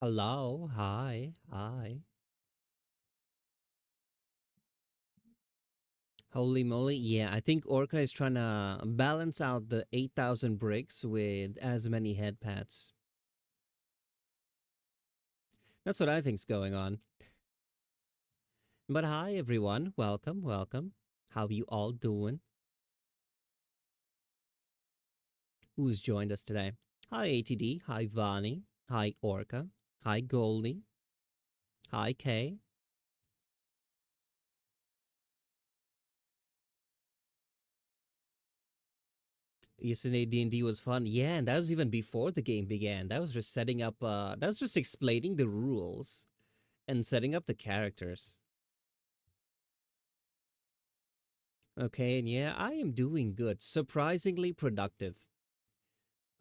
Hello, hi, hi. Holy moly, yeah, I think Orca is trying to balance out the 8,000 bricks with as many head pats. That's what I think's going on. But hi, everyone. Welcome, welcome. How you all doing? Who's joined us today? Hi, ATD. Hi, Vani. Hi, Orca. Hi, Goldie. Hi, Kay. Yesterday D&D was fun. Yeah, and that was even before the game began. That was just setting up, that was just explaining the rules and setting up the characters. Okay, and yeah, I am doing good. Surprisingly productive.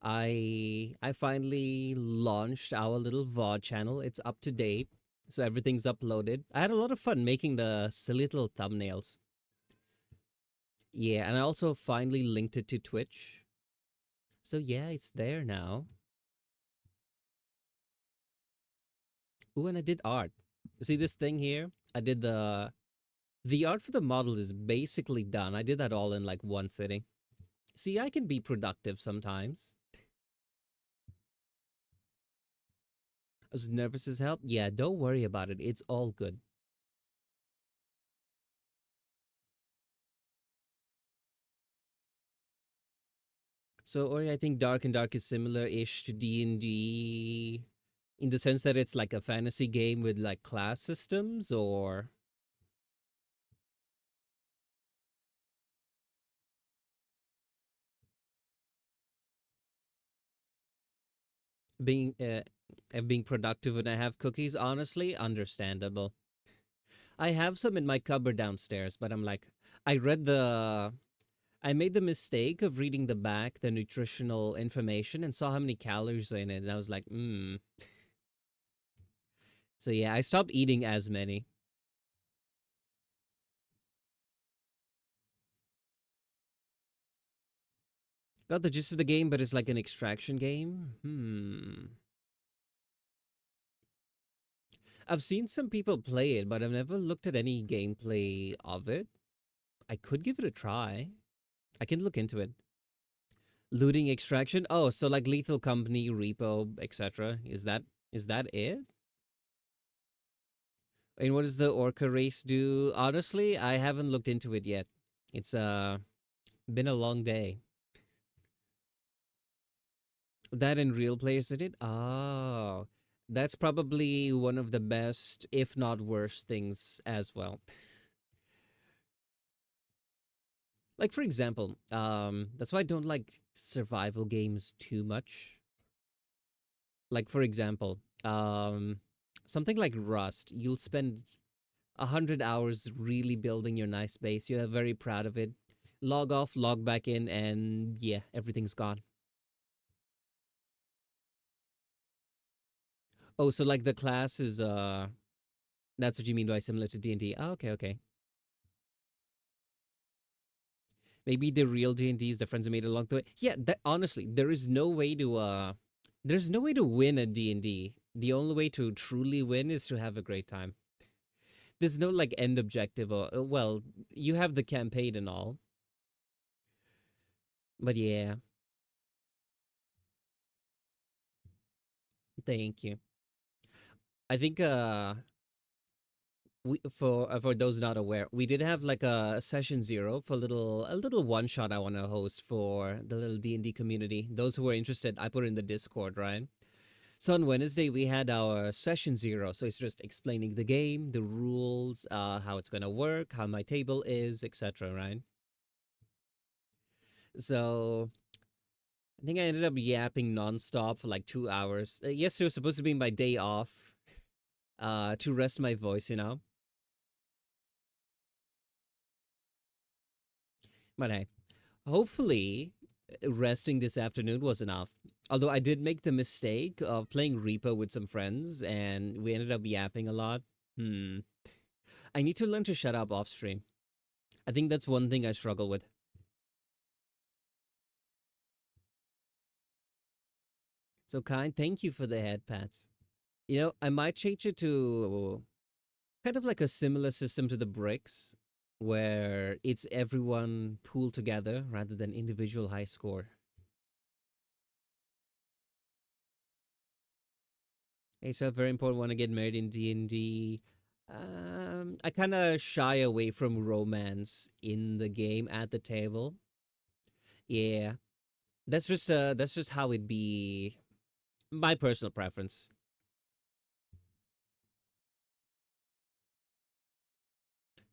I finally launched our little VOD channel. It's up to date. So everything's uploaded. I had a lot of fun making the silly little thumbnails. Yeah, and I also finally linked it to Twitch. So yeah, it's there now. Ooh, and I did art. See this thing here? I did the art for the model is basically done. I did that all in like one sitting. See, I can be productive sometimes. As nervous as hell? Yeah, don't worry about it. It's all good. So, Ori, I think Dark and Dark is similar-ish to D&D in the sense that it's like a fantasy game with like class systems or being being productive when I have cookies. Honestly, understandable. I have some in my cupboard downstairs, but I'm like, I read the I made the mistake of reading the back, the nutritional information, and saw how many calories are in it, and I was like, hmm. So yeah, I stopped eating as many. Got the gist of the game, but it's like an extraction game. I've seen some people play it, but I've never looked at any gameplay of it. I could give it a try. I can look into it. Looting extraction. Oh, so like Lethal Company, Repo, etc. Is that it? And what does the Orca race do? Honestly, I haven't looked into it yet. It's been a long day. That and real players did it? Oh. That's probably one of the best, if not worst, things as well. Like for example, that's why I don't like survival games too much. Like for example, something like Rust, you'll spend 100 hours really building your nice base. You're very proud of it. Log off, log back in, and yeah, everything's gone. Oh, so like the class is that's what you mean by similar to D&D. Oh, okay, okay. Maybe the real D&D is the friends I made along the way. Yeah, that honestly, there's no way to win a D&D. The only way to truly win is to have a great time. There's no like end objective or well, you have the campaign and all. But yeah, thank you. I think we for those not aware, we did have like a session 0 for a little one shot I want to host for the little D&D community. Those who are interested, I put it in the Discord, right? So on Wednesday we had our session 0. So it's just explaining the game, the rules, how it's gonna work, how my table is, etc. Right? So I think I ended up yapping nonstop for like 2 hours. Yesterday was supposed to be my day off, to rest my voice, you know. But hey, hopefully, resting this afternoon was enough. Although I did make the mistake of playing Reaper with some friends, and we ended up yapping a lot. Hmm. I need to learn to shut up off stream. I think that's one thing I struggle with. So kind, thank you for the head pats. I might change it to kind of like a similar system to the bricks, where it's everyone pooled together rather than individual high score. It's a very important one to get married in D&D. I kind of shy away from romance in the game at the table. Yeah, that's just how it be. My personal preference.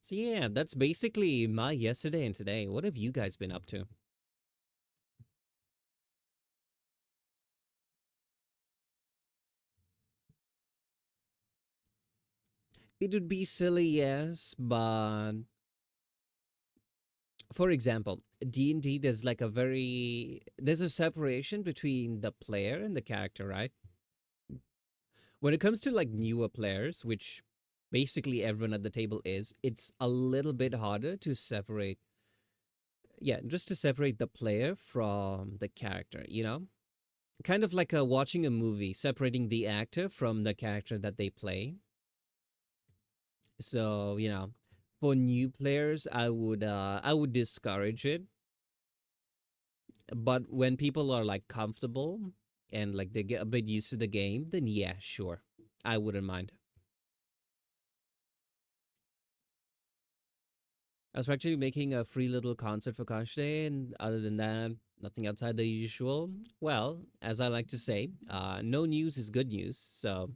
So yeah, that's basically my yesterday and today. What have you guys been up to? It would be silly, yes, but for example, D&D, there's a separation between the player and the character, right? When it comes to like newer players, which basically everyone at the table is, it's a little bit harder to separate, yeah, just to separate the player from the character, kind of like watching a movie, separating the actor from the character that they play. So, for new players, I would discourage it. But when people are like comfortable and like they get a bit used to the game, then yeah, sure. I wouldn't mind. I was actually making a free little concert for Kosh Day, and other than that, nothing outside the usual. Well, as I like to say, no news is good news. So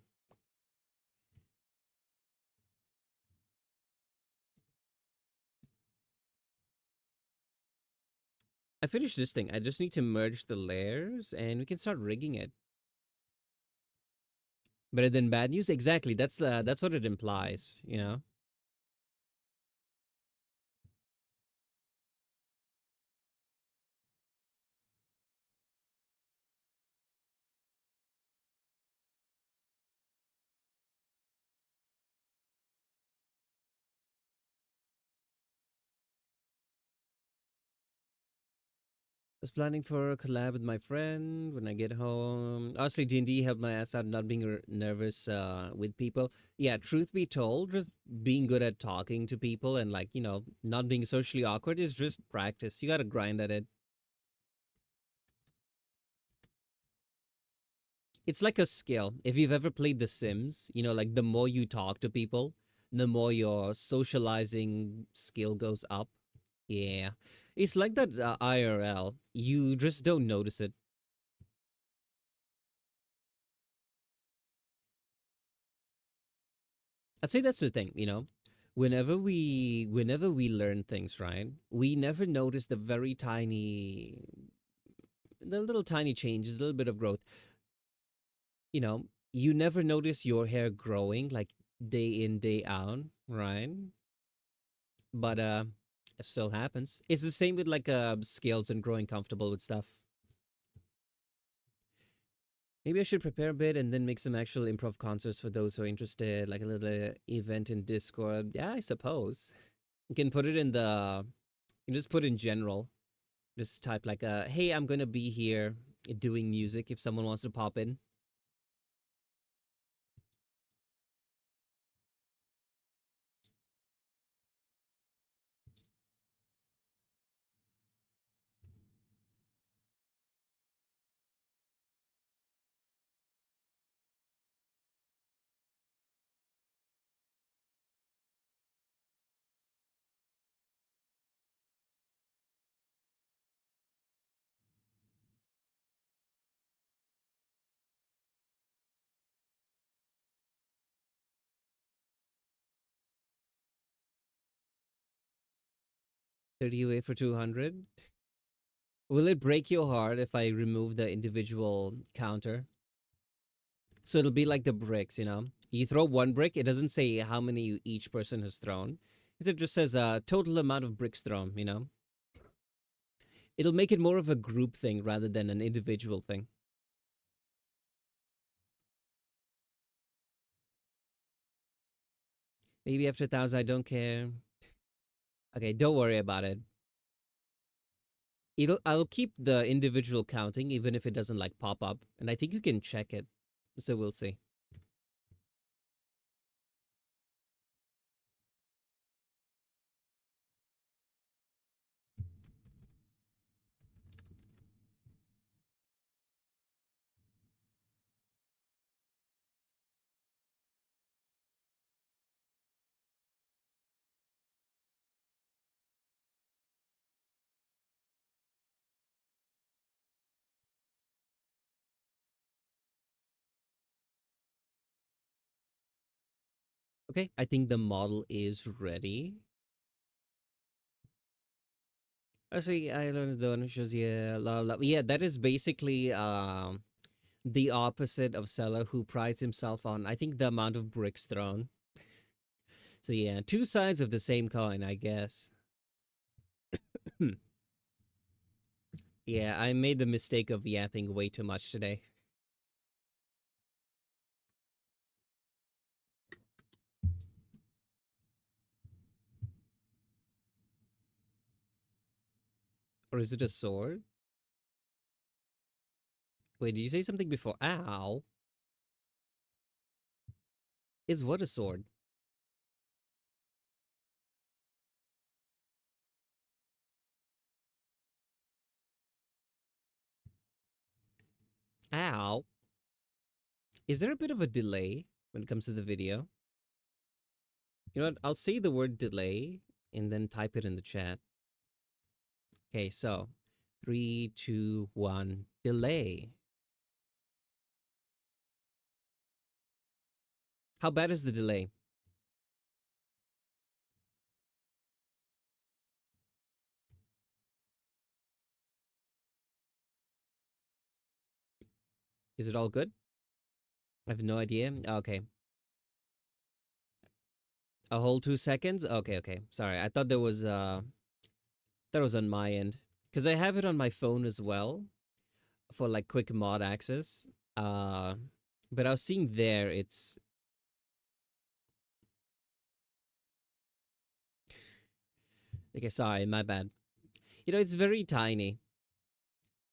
I finished this thing. I just need to merge the layers, and we can start rigging it. Better than bad news? Exactly. That's what it implies. Was planning for a collab with my friend when I get home. Honestly, D&D helped my ass out not being nervous with people. Yeah, truth be told, just being good at talking to people and like, not being socially awkward is just practice. You got to grind at it. It's like a skill. If you've ever played The Sims, like the more you talk to people, the more your socializing skill goes up. Yeah. It's like that IRL. You just don't notice it. I'd say that's the thing. Whenever we learn things, right? We never notice the little tiny changes, a little bit of growth. You never notice your hair growing like day in, day out, right? But it still happens. It's the same with like skills and growing comfortable with stuff. Maybe I should prepare a bit and then make some actual improv concerts for those who are interested, like a little event in Discord. Yeah, I suppose. You can put it in the you can just put in general. Just type like hey, I'm gonna be here doing music if someone wants to pop in. 30 away for 200. Will it break your heart if I remove the individual counter? So it'll be like the bricks. You throw one brick, it doesn't say how many each person has thrown. It just says total amount of bricks thrown. It'll make it more of a group thing rather than an individual thing. Maybe after 1,000, I don't care. Okay, don't worry about it. I'll keep the individual counting even if it doesn't like pop up, and I think you can check it. So we'll see. Okay, I think the model is ready. Actually, I learned the one who shows yeah, yeah. That is basically the opposite of Seller, who prides himself on I think the amount of bricks thrown. So yeah, two sides of the same coin, I guess. Yeah, I made the mistake of yapping way too much today. Or is it a sword? Wait, did you say something before? Ow. Is what a sword? Ow. Is there a bit of a delay when it comes to the video? You know what? I'll say the word delay and then type it in the chat. Okay, so 3, 2, 1, delay. How bad is the delay? Is it all good? I have no idea. Okay. A whole 2 seconds? Okay, okay. Sorry. I thought there was that was on my end. Because I have it on my phone as well for like quick mod access. Uh but I was seeing there it's okay, sorry, my bad. You know, it's very tiny.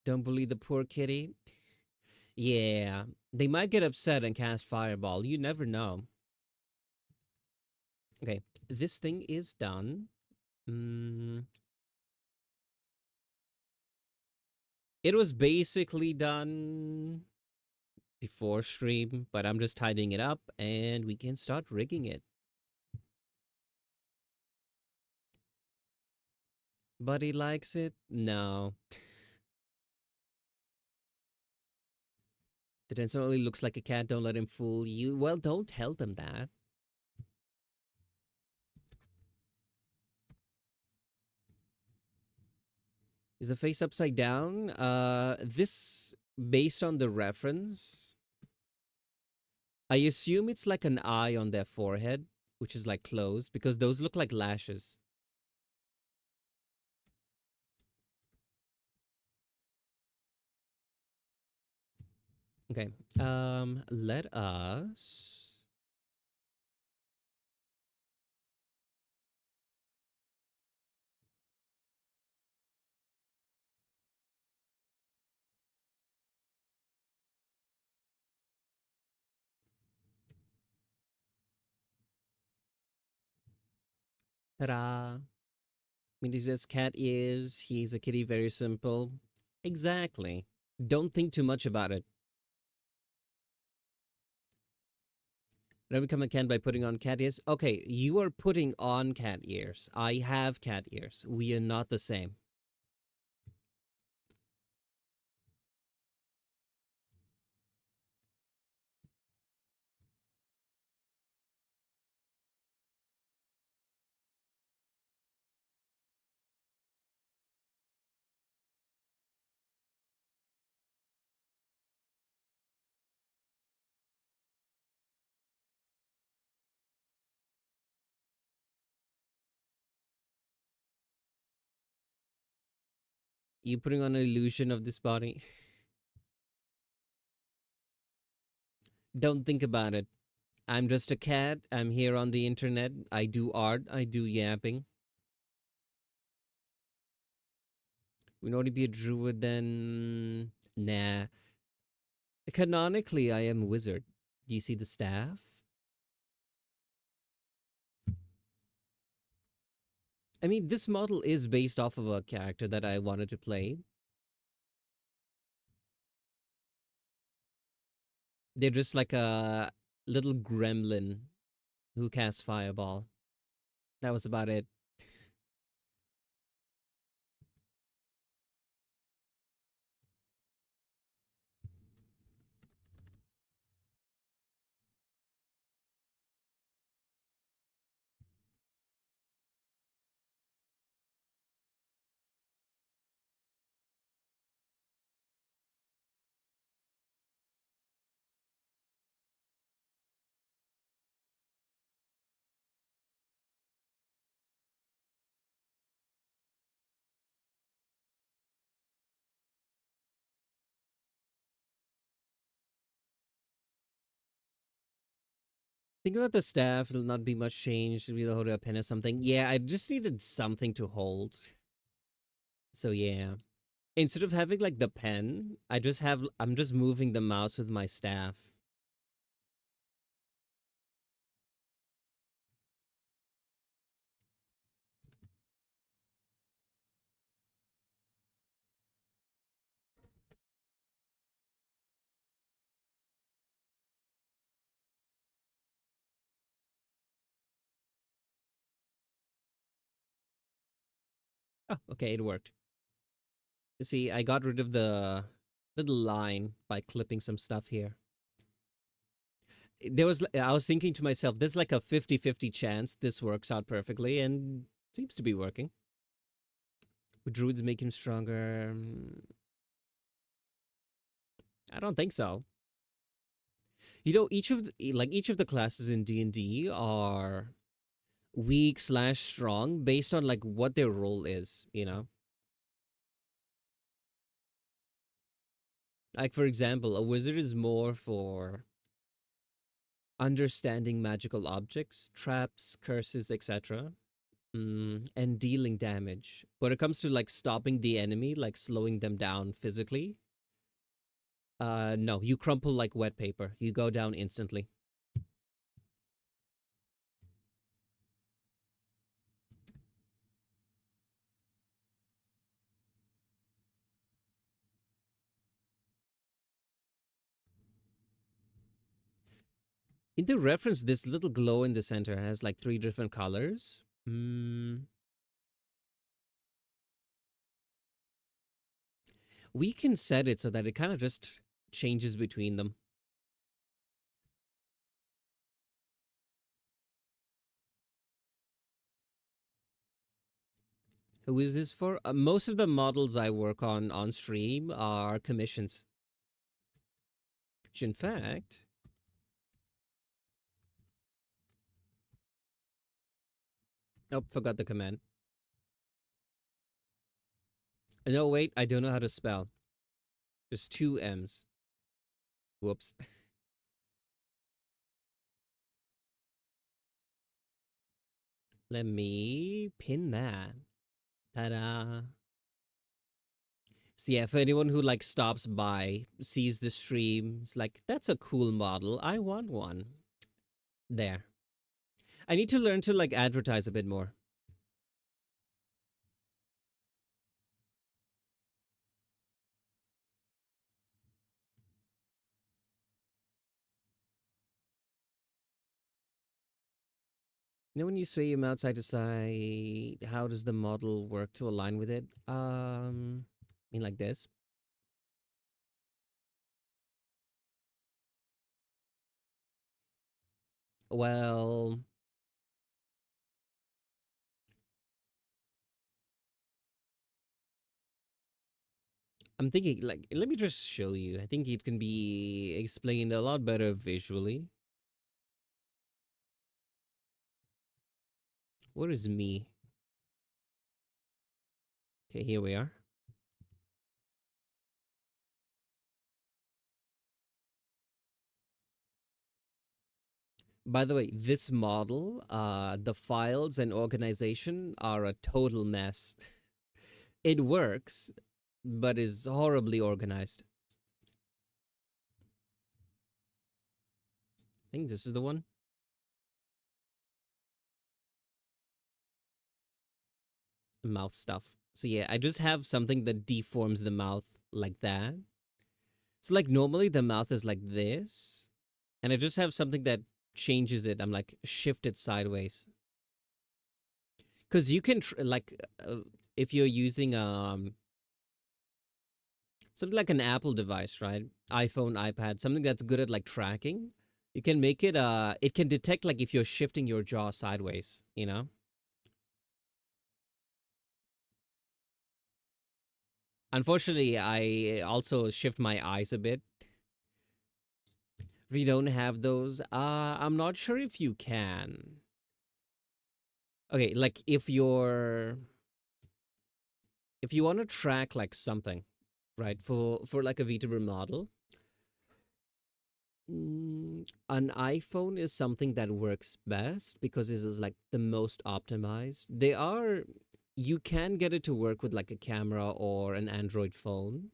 Don't bully the poor kitty. Yeah. They might get upset and cast fireball. You never know. Okay. This thing is done. Mm, it was basically done before stream, but I'm just tidying it up and we can start rigging it. Buddy likes it? No. The dancer only looks like a cat, don't let him fool you. Well, don't tell them that. Is the face upside down? This, based on the reference, I assume it's like an eye on their forehead, which is like closed, because those look like lashes. Okay. Let us. Ta-da. I mean, he says cat ears. He's a kitty, very simple. Exactly. Don't think too much about it. Don't become a cat by putting on cat ears. Okay, you are putting on cat ears. I have cat ears. We are not the same. You putting on an illusion of this body. Don't think about it. I'm just a cat. I'm here on the internet. I do art. I do yapping. We know to be a druid then. Nah. Canonically, I am a wizard. Do you see the staff? I mean, this model is based off of a character that I wanted to play. They're just like a little gremlin who casts fireball. That was about it. Think about the staff. It'll not be much change. It'll be hold a pen or something. Yeah, I just needed something to hold. So yeah. Instead of having like the pen, I'm just moving the mouse with my staff. Oh, okay, it worked. See, I got rid of the little line by clipping some stuff here. I was thinking to myself, there's like a 50-50 chance this works out perfectly, and seems to be working. Would druids make him stronger? I don't think so. You know, each of the classes in D&D are weak slash strong based on like what their role is, you know? Like for example, a wizard is more for understanding magical objects, traps, curses, etc. And dealing damage. When it comes to like stopping the enemy, like slowing them down physically, no, you crumple like wet paper. You go down instantly. In the reference, this little glow in the center has like 3 different colors. We can set it so that it kind of just changes between them. Who is this for? Most of the models I work on stream are commissions. Which in fact, oh, forgot the command. No, wait, I don't know how to spell. Just 2 M's. Whoops. Let me pin that. Ta-da. So yeah, for anyone who like stops by, sees the stream, it's like, that's a cool model. I want one. There. I need to learn to like advertise a bit more. You know when you sway him outside to side, how does the model work to align with it? I mean like this. Well, I'm thinking like let me just show you. I think it can be explained a lot better visually. What is me? Okay, here we are. By the way, this model, the files and organization are a total mess. It works, but is horribly organized. I think this is the one. Mouth stuff. So yeah, I just have something that deforms the mouth like that. So like normally the mouth is like this, and I just have something that changes it. I'm like shift it sideways. Because you can if you're using something like an Apple device, right? iPhone, iPad, something that's good at like tracking. You can make it it can detect like if you're shifting your jaw sideways, you know? Unfortunately, I also shift my eyes a bit. If you don't have those, I'm not sure if you can. Okay, like if you want to track like something, right? For like a VTuber model, An iPhone is something that works best because it is like the most optimized. They are You can get it to work with like a camera or an Android phone,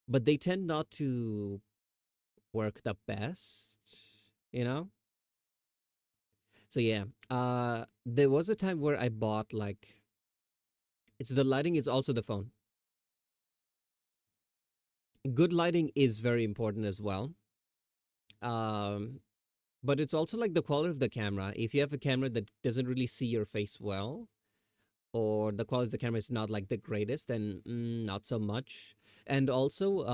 but they tend not to work the best, you know? So yeah, there was a time where I bought like it's the lighting is also the phone. Good lighting is very important as well. Um, but it's also like the quality of the camera. If you have a camera that doesn't really see your face well, or the quality of the camera is not like the greatest, then not so much. And also,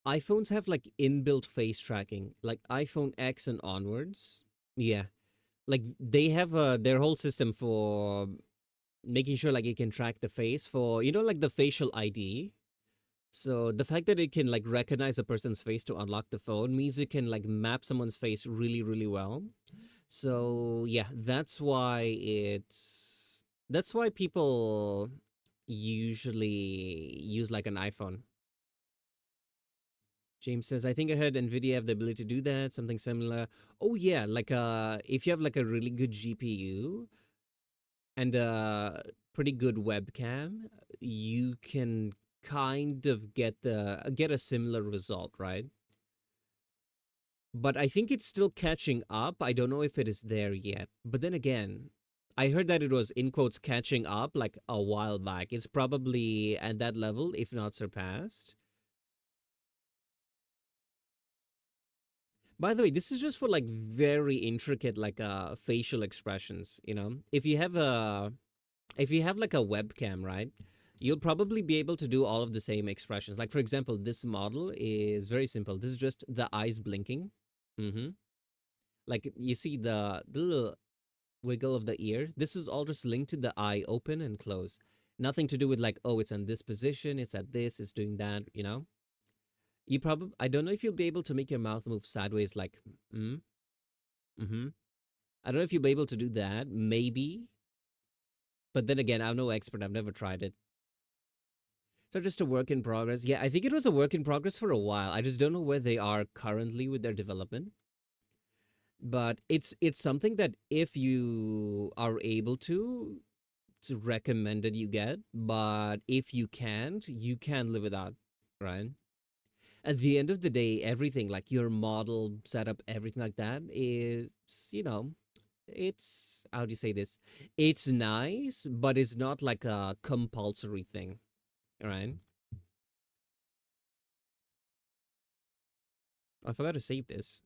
iPhones have like inbuilt face tracking, like iPhone X and onwards. Yeah, like they have their whole system for making sure like it can track the face for like the facial ID. So the fact that it can like recognize a person's face to unlock the phone means it can like map someone's face really really well. So yeah, that's why people usually use like an iPhone. James says, I think I heard Nvidia have the ability to do that, something similar. Oh yeah, like if you have like a really good GPU and a pretty good webcam, you can kind of get a similar result, right? But I think it's still catching up. I don't know if it is there yet. But then again, I heard that it was in quotes catching up like a while back. It's probably at that level, if not surpassed. By the way, this is just for like very intricate like facial expressions, you know. If you have like a webcam, right? You'll probably be able to do all of the same expressions. Like for example, this model is very simple. This is just the eyes blinking. Mhm. Like you see the little wiggle of the ear. This is all just linked to the eye open and close. Nothing to do with like, oh, it's in this position, it's at this, it's doing that, you know? You probably I don't know if you'll be able to make your mouth move sideways like mm, mm-hmm. I don't know if you'll be able to do that, maybe. But then again, I'm no expert. I've never tried it. So just a work in progress. Yeah, I think it was a work in progress for a while. I just don't know where they are currently with their development. But it's something that if you are able to, it's recommended you get. But if you can't, you can live without, right? At the end of the day, everything like your model setup, everything like that is, it's how do you say this? It's nice, but it's not like a compulsory thing, right? I forgot to save this.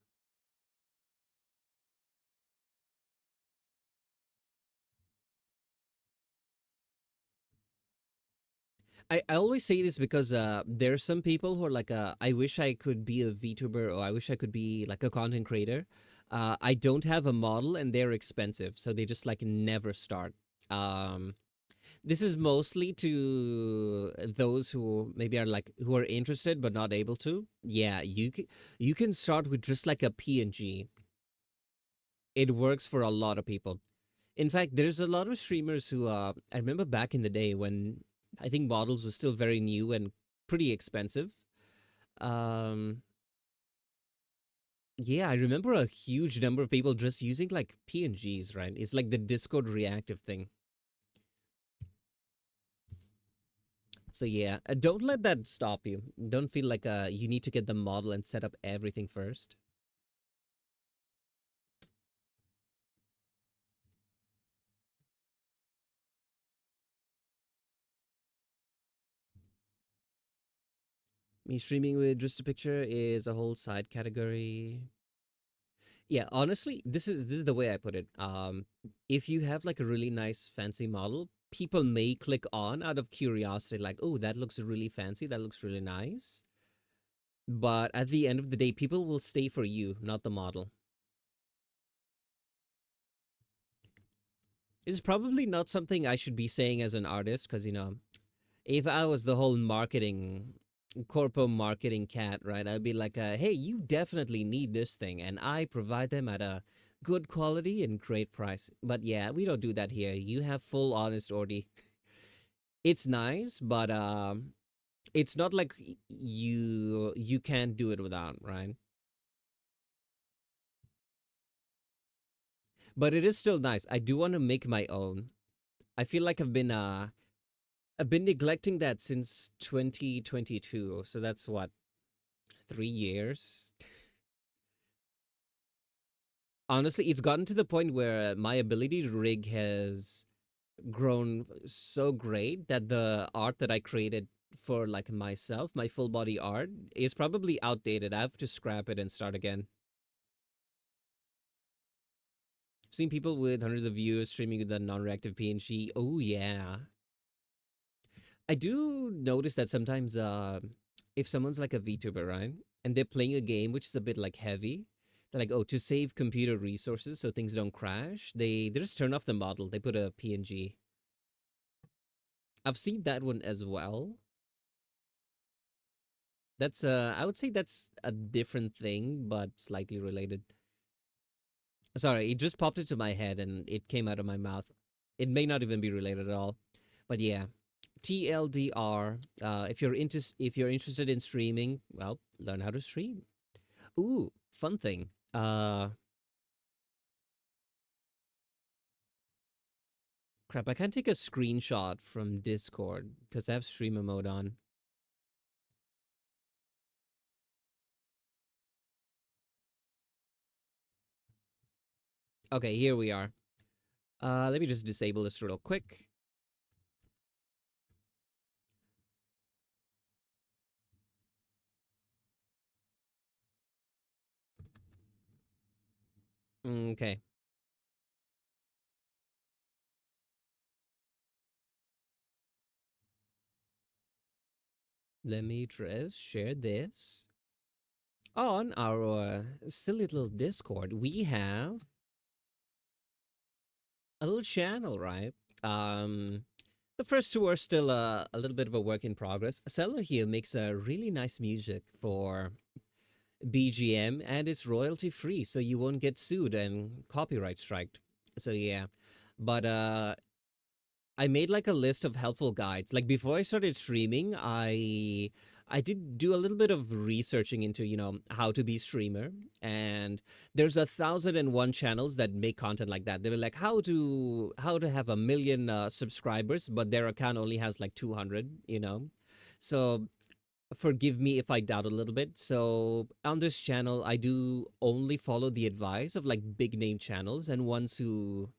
I always say this because there's some people who are like, I wish I could be a VTuber or I wish I could be like a content creator. I don't have a model and they're expensive, so they just like never start. Um, this is mostly to those who maybe are like who are interested but not able to. Yeah, you can start with just like a PNG. It works for a lot of people. In fact, there's a lot of streamers who I remember back in the day when I think models were still very new and pretty expensive. Um, yeah, I remember a huge number of people just using like PNGs, right? It's like the Discord reactive thing. So yeah, don't let that stop you. Don't feel like you need to get the model and set up everything first. Me streaming with just a picture is a whole side category. Yeah, honestly, this is the way I put it. If you have like a really nice fancy model, people may click on out of curiosity, like, oh, that looks really fancy, that looks really nice. But at the end of the day, people will stay for you, not the model. It's probably not something I should be saying as an artist, because if I was the whole marketing corpo marketing cat, right? I'd be like, hey, you definitely need this thing, and I provide them at a good quality and great price. But yeah, we don't do that here. You have full honest order. It's nice, but it's not like you can't do it without, right? But it is still nice. I do want to make my own. I feel like I've been neglecting that since 2022. So that's what, 3 years. Honestly, it's gotten to the point where my ability to rig has grown so great that the art that I created for like myself, my full body art, is probably outdated. I have to scrap it and start again. I've seen people with hundreds of views streaming with a non-reactive PNG. Oh yeah. I do notice that sometimes if someone's like a VTuber, right? And they're playing a game which is a bit like heavy, they're like, oh, to save computer resources so things don't crash, they just turn off the model. They put a PNG. I've seen that one as well. That's I would say that's a different thing, but slightly related. Sorry, it just popped into my head and it came out of my mouth. It may not even be related at all. But yeah. TLDR. If you're interested in streaming, well, learn how to stream. Ooh, fun thing. Crap, I can't take a screenshot from Discord because I have streamer mode on. Okay, here we are. Let me just disable this real quick. Okay. Let me just share this. On our silly little Discord, we have a little channel, right? Um, the first two are still a little bit of a work in progress. Seller here makes a really nice music for BGM and it's royalty free, so you won't get sued and copyright striked. So yeah, but I made like a list of helpful guides. Like before I started streaming, I did do a little bit of researching into, how to be streamer. And there's 1,001 channels that make content like that. They were like how to have a million subscribers, but their account only has like 200. So forgive me if I doubt a little bit. So on this channel, I do only follow the advice of like big name channels and ones who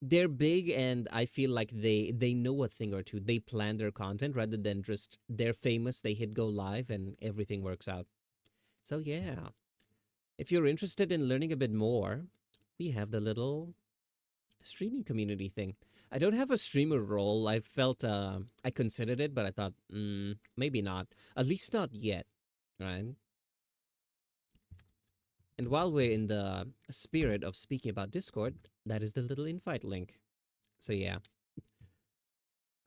they're big and I feel like they know a thing or two. They plan their content rather than just they're famous, they hit go live and everything works out. So yeah, if you're interested in learning a bit more, we have the little streaming community thing. I don't have a streamer role. I felt I considered it, but I thought maybe not. At least not yet, right? And while we're in the spirit of speaking about Discord, that is the little invite link. So yeah.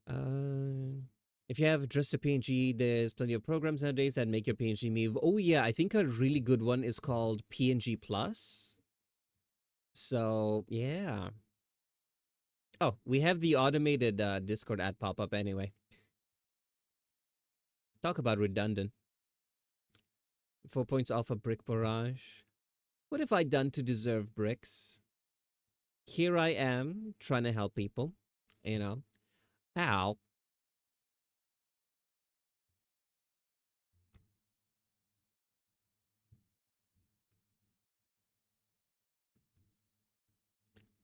Uh, if you have just a PNG, there's plenty of programs nowadays that make your PNG move. Oh yeah, I think a really good one is called PNG Plus. So yeah. Oh, we have the automated Discord ad pop up anyway. Talk about redundant. 4 points off a brick barrage. What have I done to deserve bricks? Here I am trying to help people. You know, how?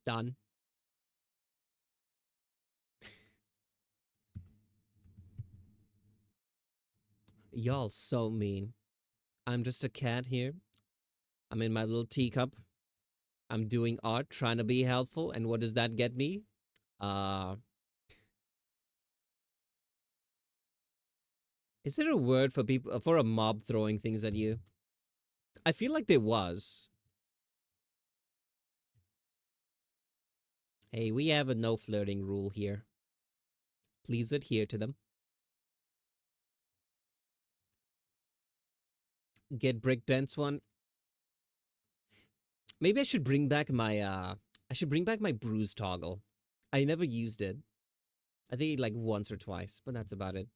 Done. Y'all so mean. I'm just a cat here. I'm in my little teacup. I'm doing art, trying to be helpful, and what does that get me? Uh, is there a word for people for a mob throwing things at you? I feel like there was. Hey, we have a no flirting rule here. Please adhere to them. Get brick dents one. Maybe I should bring back my bruise toggle. I never used it. I think like once or twice, but that's about it.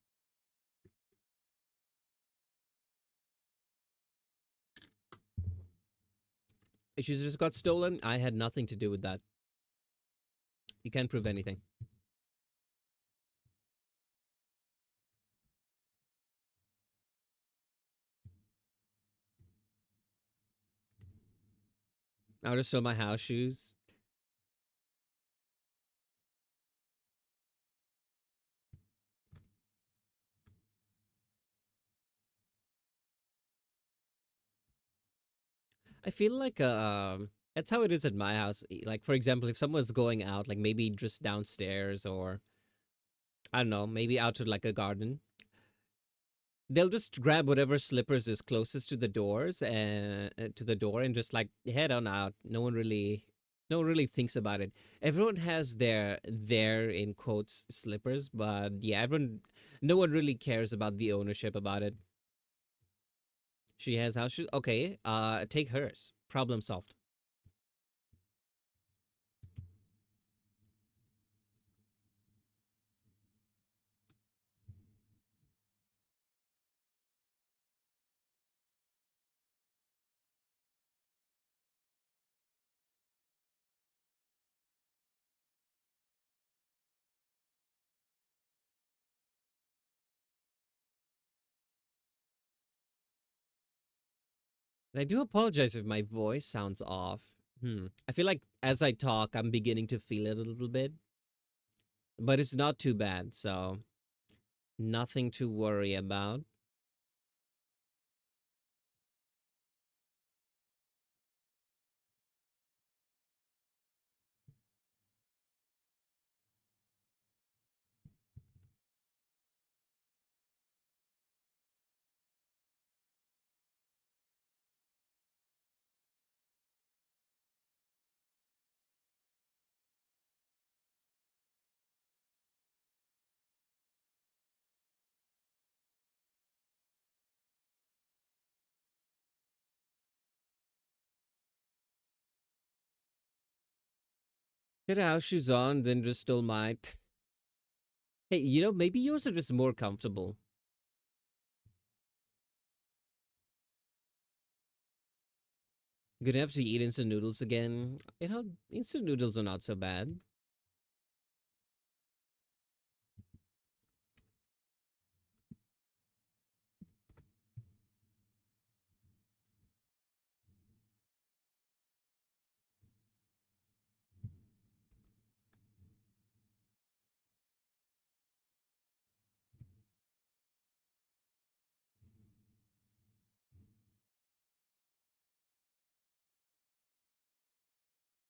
She just got stolen. I had nothing to do with that. You can't prove anything. I'll just show my house shoes. I feel like that's how it is at my house. Like for example, if someone's going out, like maybe just downstairs or I don't know, maybe out to like a garden, they'll just grab whatever slippers is closest to the doors and to the door and just like head on out. No one really thinks about it. Everyone has their in quotes slippers, but yeah, everyone no one really cares about the ownership about it. She has house shoes. Okay, take hers. Problem solved. And I do apologize if my voice sounds off. I feel like as I talk, I'm beginning to feel it a little bit, but it's not too bad, so nothing to worry about. Get house shoes on, then just stole my. Hey, maybe yours are just more comfortable. Gonna have to eat instant noodles again. Instant noodles are not so bad.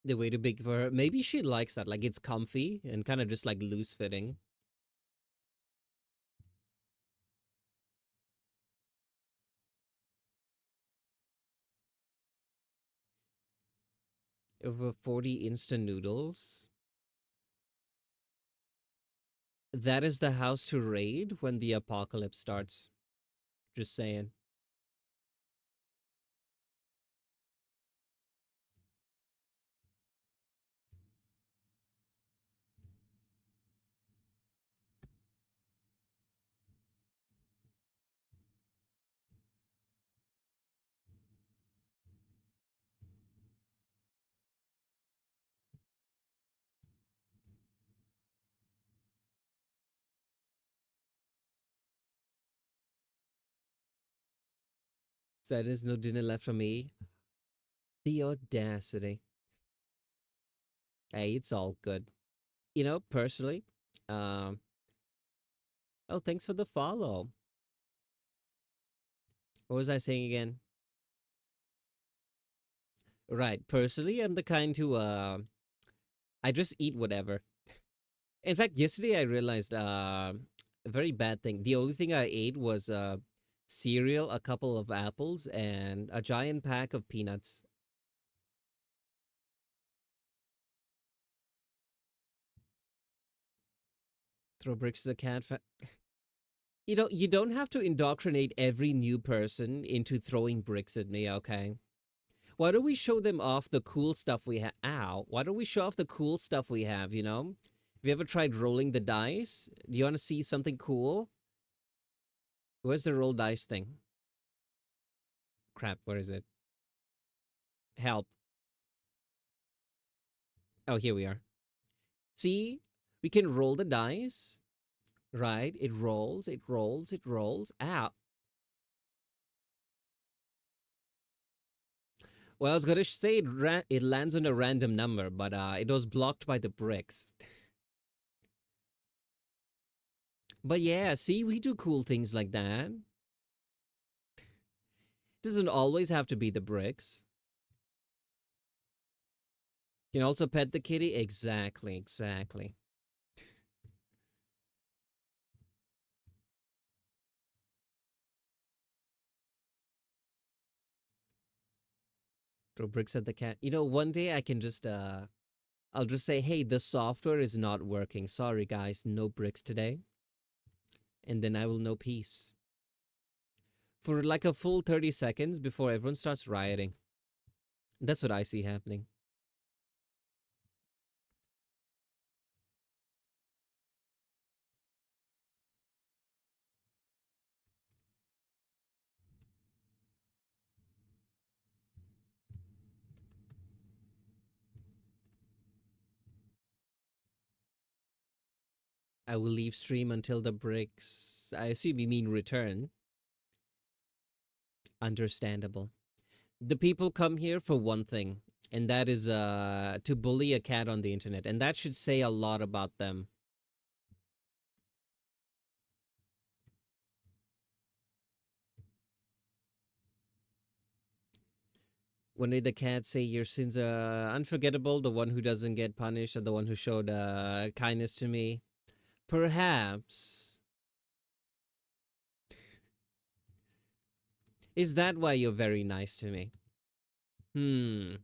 They're way too big for her. Maybe she likes that. Like it's comfy and kind of just like loose fitting. Over 40 instant noodles. That is the house to raid when the apocalypse starts. Just saying. So there's no dinner left for me. The audacity. Hey, it's all good. Personally, um, oh, thanks for the follow. What was I saying again? Right. Personally, I'm the kind who, I just eat whatever. In fact, yesterday I realized, a very bad thing. The only thing I ate was, cereal, a couple of apples, and a giant pack of peanuts. Throw bricks at the cat. You don't have to indoctrinate every new person into throwing bricks at me, okay? Why don't we show them off the cool stuff we have? Ow. Why don't we show off the cool stuff we have? Have you ever tried rolling the dice? Do you want to see something cool? Where's the roll dice thing? Crap, where is it? Help. Oh, here we are. See, we can roll the dice, right? It rolls, it rolls, it rolls. Out. Well, I was gonna say it lands on a random number, but it was blocked by the bricks. But yeah, see, we do cool things like that. Doesn't always have to be the bricks. You can also pet the kitty. Exactly, exactly. Throw bricks at the cat. One day I can just I'll just say, hey, the software is not working. Sorry guys, no bricks today. And then I will know peace. For like a full 30 seconds before everyone starts rioting. That's what I see happening. I will leave stream until the bricks. I assume you mean return. Understandable. The people come here for one thing, and that is to bully a cat on the internet, and that should say a lot about them. When did the cat say your sins are unforgettable? The one who doesn't get punished, or the one who showed kindness to me? Perhaps. Is that why you're very nice to me? Hmm.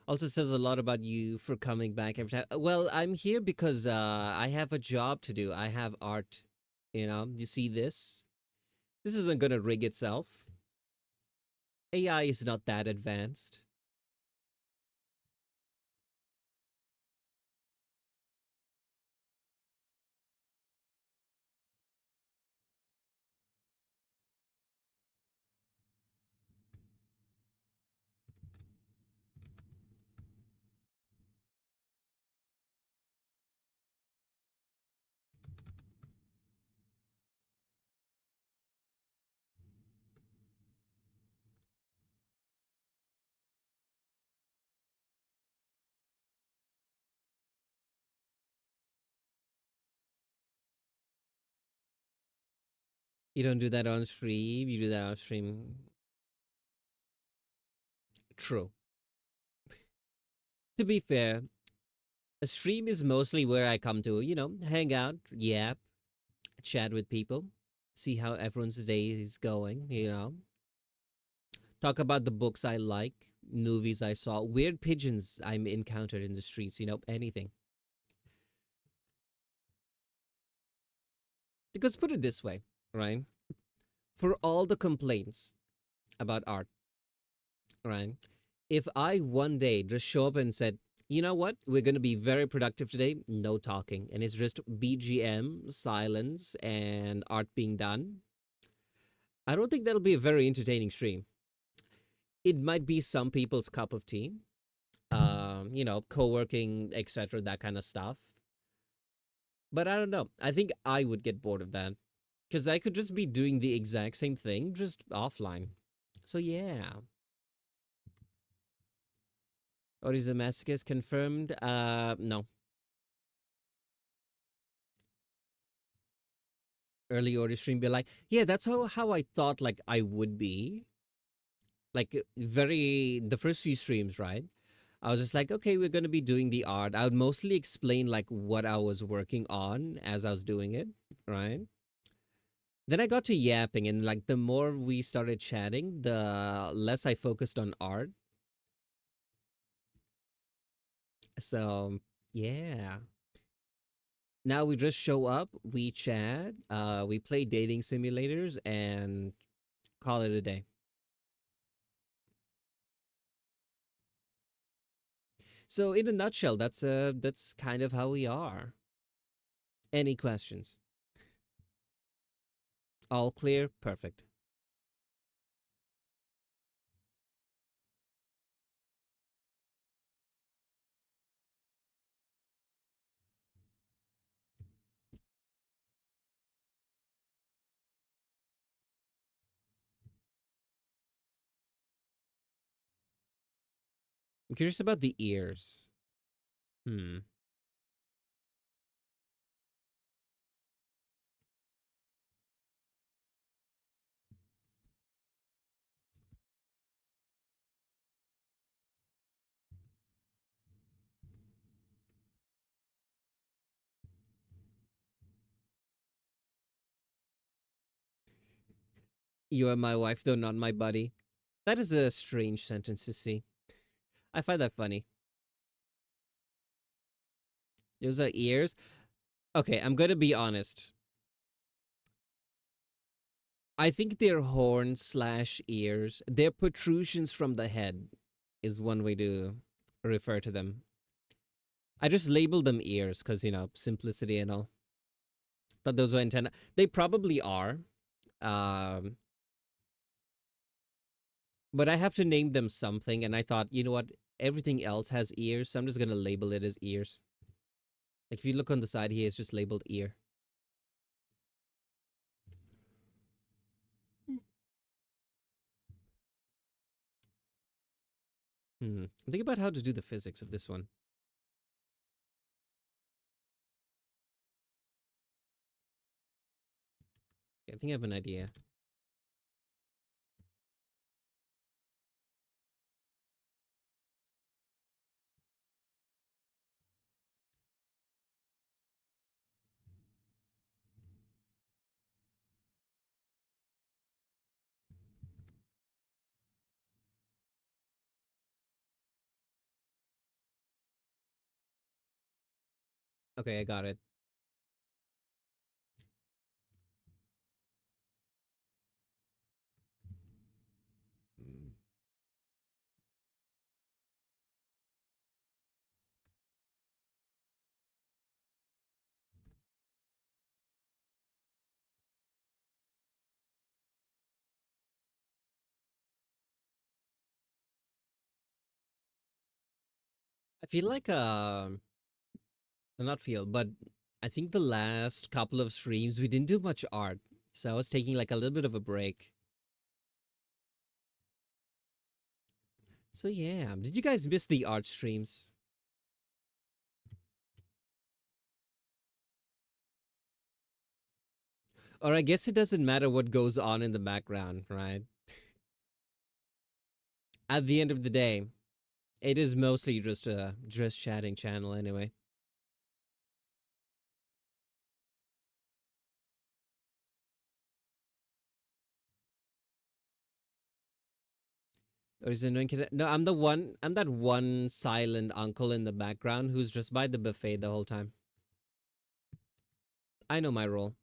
Also says a lot about you for coming back every time. Well, I'm here because I have a job to do. I have art. You see this? This isn't gonna rig itself. AI is not that advanced. You don't do that on stream. You do that on stream. True. To be fair, a stream is mostly where I come to, hang out, yap, chat with people, see how everyone's day is going, talk about the books I like, movies I saw, weird pigeons I'm encountered in the streets, anything. Because put it this way, right? For all the complaints about art, right? If I one day just show up and said, you know what, we're going to be very productive today, no talking, and it's just BGM, silence, and art being done, I don't think that'll be a very entertaining stream. It might be some people's cup of tea, co-working, etc., that kind of stuff. But I don't know. I think I would get bored of that because I could just be doing the exact same thing, just offline. So yeah. Or is the masochist confirmed? No. Early order stream be like, yeah, that's how I thought like I would be. Like the first few streams, right? I was just like, okay, we're gonna be doing the art. I would mostly explain like what I was working on as I was doing it, right? Then I got to yapping, and like the more we started chatting, the less I focused on art. So yeah. Now we just show up, we chat, we play dating simulators, and call it a day. So in a nutshell, that's kind of how we are. Any questions? All clear? Perfect. I'm curious about the ears. Hmm. You are my wife, though not my buddy. That is a strange sentence to see. I find that funny. Those are ears. Okay, I'm gonna be honest. I think they're horns slash ears. They're protrusions from the head, is one way to refer to them. I just labeled them ears because, simplicity and all. Thought those were antenna. They probably are. Um, but I have to name them something. And I thought, you know what? Everything else has ears. So I'm just going to label it as ears. Like if you look on the side here, it's just labeled ear. Think about how to do the physics of this one. Yeah, I think I have an idea. Okay, I got it. Mm. I feel like not feel, but I think the last couple of streams we didn't do much art. So I was taking like a little bit of a break. So yeah, did you guys miss the art streams? Or I guess it doesn't matter what goes on in the background, right? At the end of the day, it is mostly just a just chatting channel anyway. Or is it annoying kid? No, I'm the one. I'm that one silent uncle in the background who's just by the buffet the whole time. I know my role.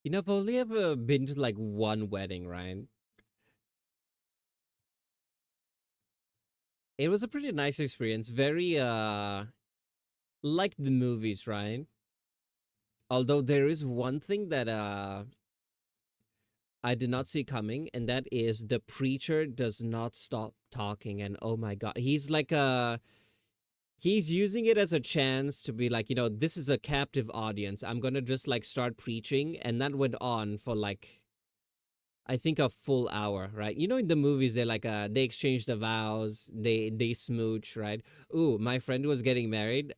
I've only ever been to like one wedding, right? It was a pretty nice experience. Very like the movies, right? Although there is one thing that I did not see coming, and that is the preacher does not stop talking. And oh my god, he's using it as a chance to be like, this is a captive audience. I'm gonna just like start preaching, and that went on for like I think a full hour, right? In the movies they like they exchange the vows, they smooch, right? Ooh, my friend was getting married.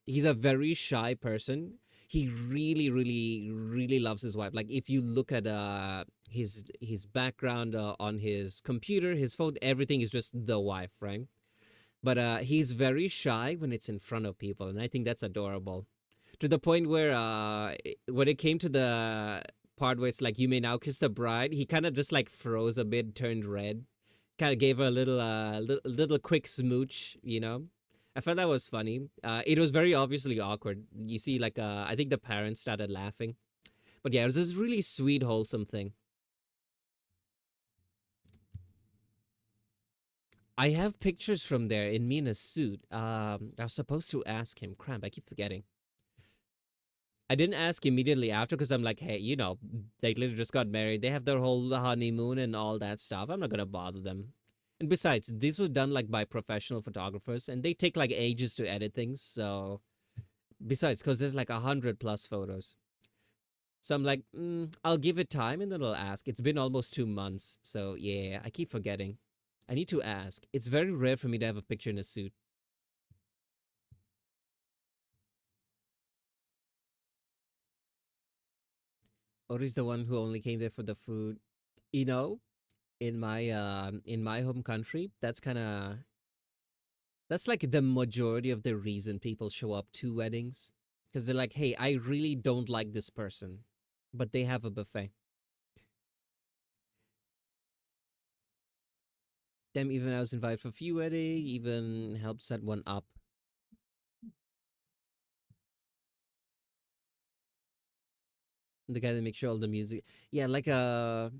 He's a very shy person. He really, really, really loves his wife. Like if you look at his background on his computer, his phone, everything is just the wife, right? But he's very shy when it's in front of people, and I think that's adorable. To the point where when it came to the part where it's like you may now kiss the bride, he kind of just like froze a bit, turned red, kind of gave her a little quick smooch. I thought that was funny. It was very obviously awkward. You see, like I think the parents started laughing, but yeah, it was this really sweet, wholesome thing. I have pictures from there in me in a suit. I was supposed to ask him. Cramp, I keep forgetting. I didn't ask immediately after because I'm like, hey, they literally just got married. They have their whole honeymoon and all that stuff. I'm not gonna bother them. And besides, this was done like by professional photographers, and they take like ages to edit things. So besides, because there's like 100+ photos. So I'm like, I'll give it time and then I'll ask. It's been almost 2 months. So yeah, I keep forgetting. I need to ask. It's very rare for me to have a picture in a suit. Ori's the one who only came there for the food. You know, in my home country, that's like the majority of the reason people show up to weddings. Because they're like, hey, I really don't like this person. But they have a buffet. Them even I was invited for a few wedding, even helped set one up. The guy that makes sure all the music. Yeah, like I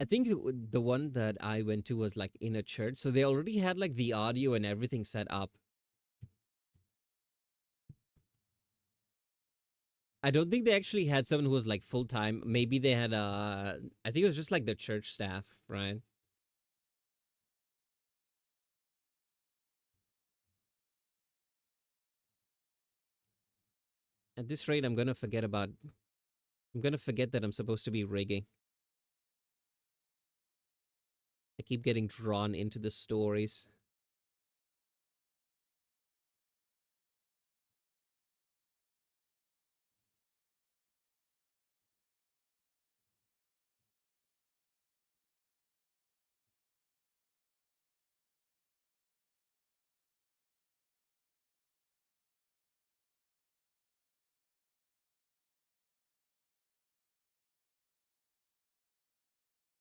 think the one that I went to was like in a church, so they already had like the audio and everything set up. I don't think they actually had someone who was like full time. Maybe they had I think it was just like the church staff, right? At this rate, I'm gonna forget that I'm supposed to be rigging. I keep getting drawn into the stories.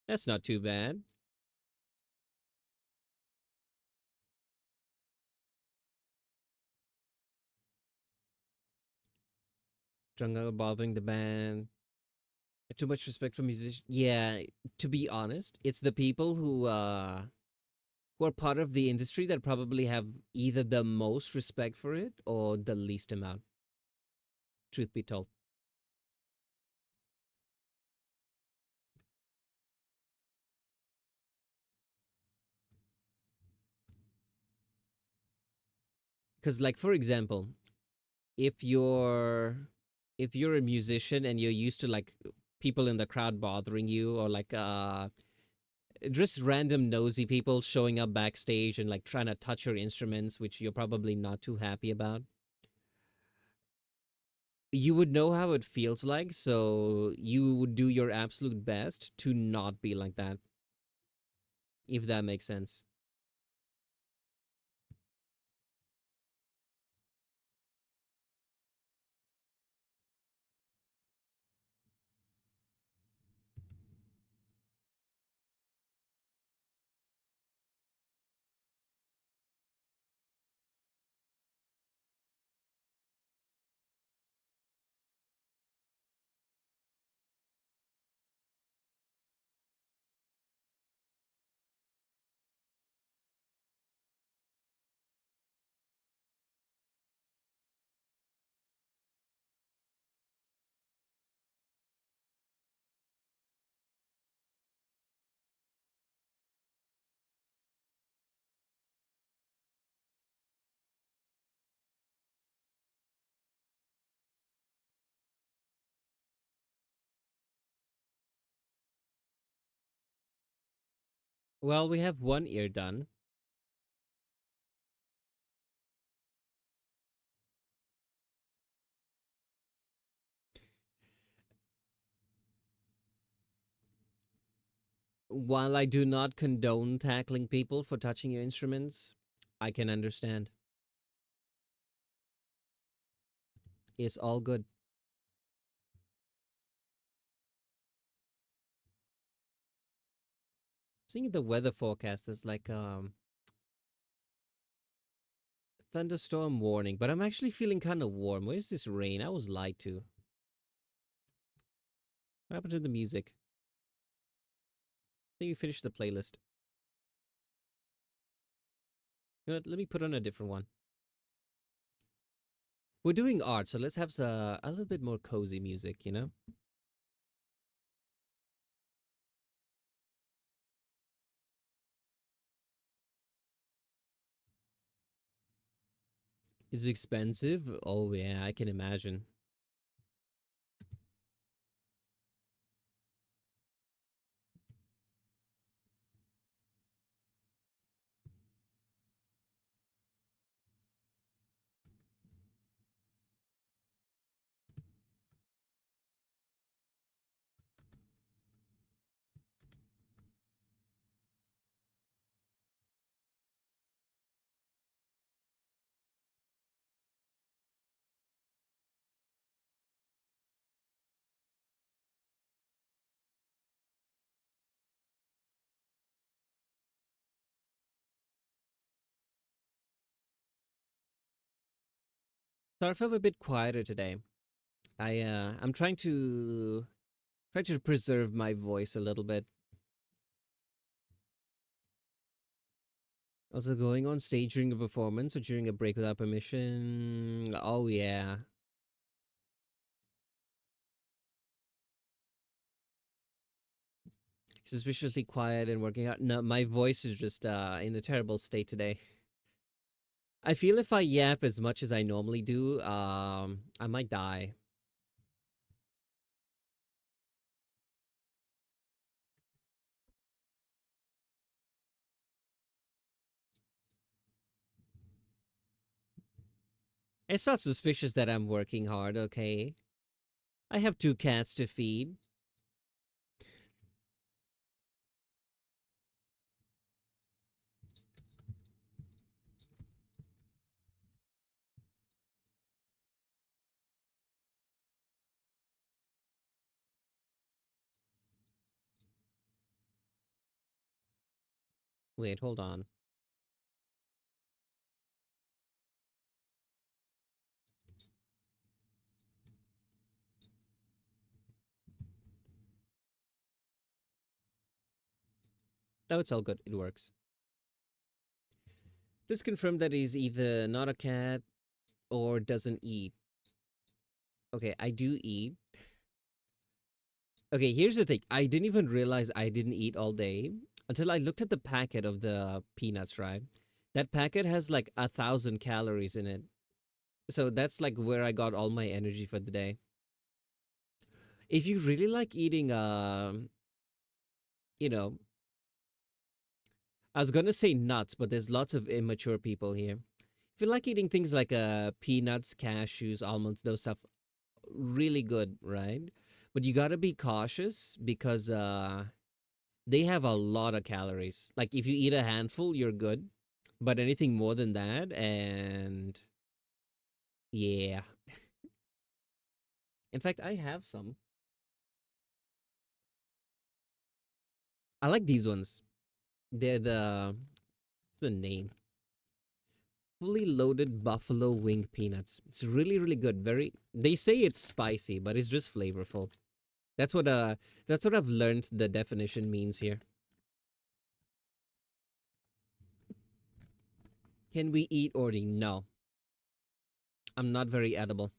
That's not too bad. Jungle bothering the band. Too much respect for musicians. Yeah, to be honest, it's the people who are part of the industry that probably have either the most respect for it or the least amount, truth be told. Because like for example, if you're if you're a musician and you're used to like people in the crowd bothering you or like just random nosy people showing up backstage and like trying to touch your instruments, which you're probably not too happy about, you would know how it feels like. So you would do your absolute best to not be like that, if that makes sense. Well, we have one ear done. While I do not condone tackling people for touching your instruments, I can understand. It's all good. Seeing the weather forecast is like thunderstorm warning, but I'm actually feeling kind of warm. Where's this rain? I was lied to. What happened to the music? I think you finished the playlist. You know what? Let me put on a different one. We're doing art, so let's have a little bit more cozy music, you know? It's expensive. Oh, yeah, I can imagine. Sorry if I'm a bit quieter today. I'm trying to preserve my voice a little bit. Also, going on stage during a performance or during a break without permission. Oh yeah, suspiciously quiet and working out. No, my voice is just in a terrible state today. I feel if I yap as much as I normally do, I might die. It's not suspicious that I'm working hard. Okay, I have two cats to feed. Wait, hold on. No, it's all good. It works. Just confirm that he's either not a cat or doesn't eat. Okay, I do eat. Okay, here's the thing. I didn't even realize I didn't eat all day until I looked at the packet of the peanuts, right? That packet has like 1,000 calories in it. So that's like where I got all my energy for the day. If you really like eating, you know, I was gonna say nuts, but there's lots of immature people here. If you like eating things like peanuts, cashews, almonds, those stuff, really good, right? But you gotta be cautious because they have a lot of calories. Like if you eat a handful, you're good. But anything more than that, and yeah. In fact, I have some. I like these ones. They're what's the name? Fully loaded buffalo wing peanuts. It's really, really good. Very they say it's spicy, but it's just flavorful. That's what uh that's what I've learned the definition means here. Can we eat Ordy? No. I'm not very edible.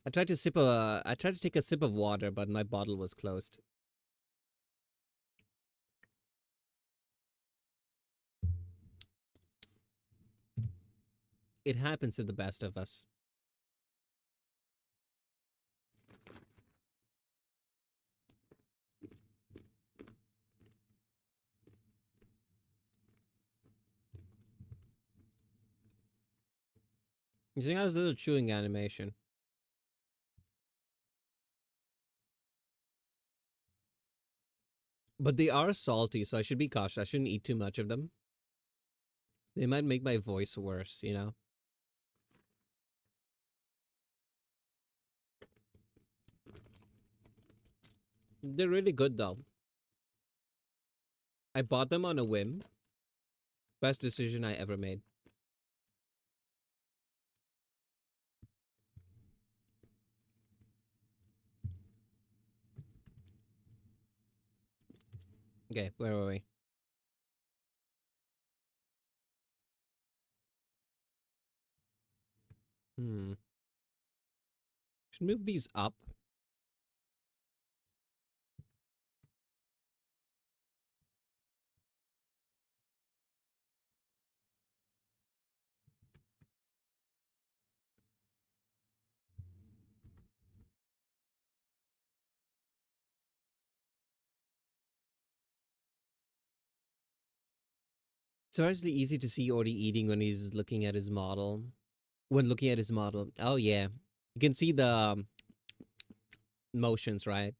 I tried to take a sip of water, but my bottle was closed. It happens to the best of us. You think I was a little chewing animation. But they are salty, so I should be cautious. I shouldn't eat too much of them. They might make my voice worse, you know? They're really good though. I bought them on a whim. Best decision I ever made. Okay, where were we? Hmm. Should move these up. It's surprisingly easy to see Ori eating when he's looking at his model. When looking at his model. Oh yeah. You can see the motions, right?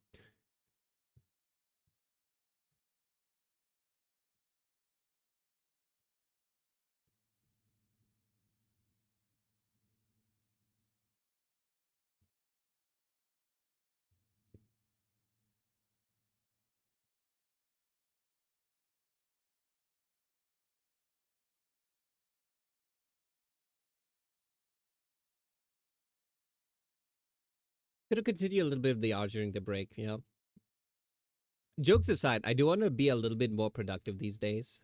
Gonna continue a little bit of the art during the break, you know. Jokes aside, I do want to be a little bit more productive these days.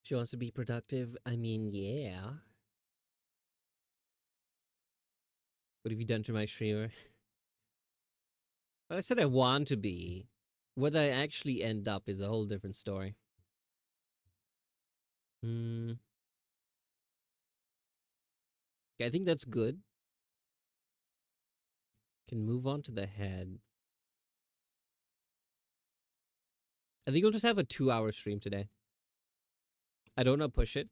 She wants to be productive. I mean, yeah. What have you done to my streamer? Well, I said I want to be. Whether I actually end up is a whole different story. Hmm. I think that's good. Can move on to the head. I think we'll just have a 2-hour stream today. I don't want to push it.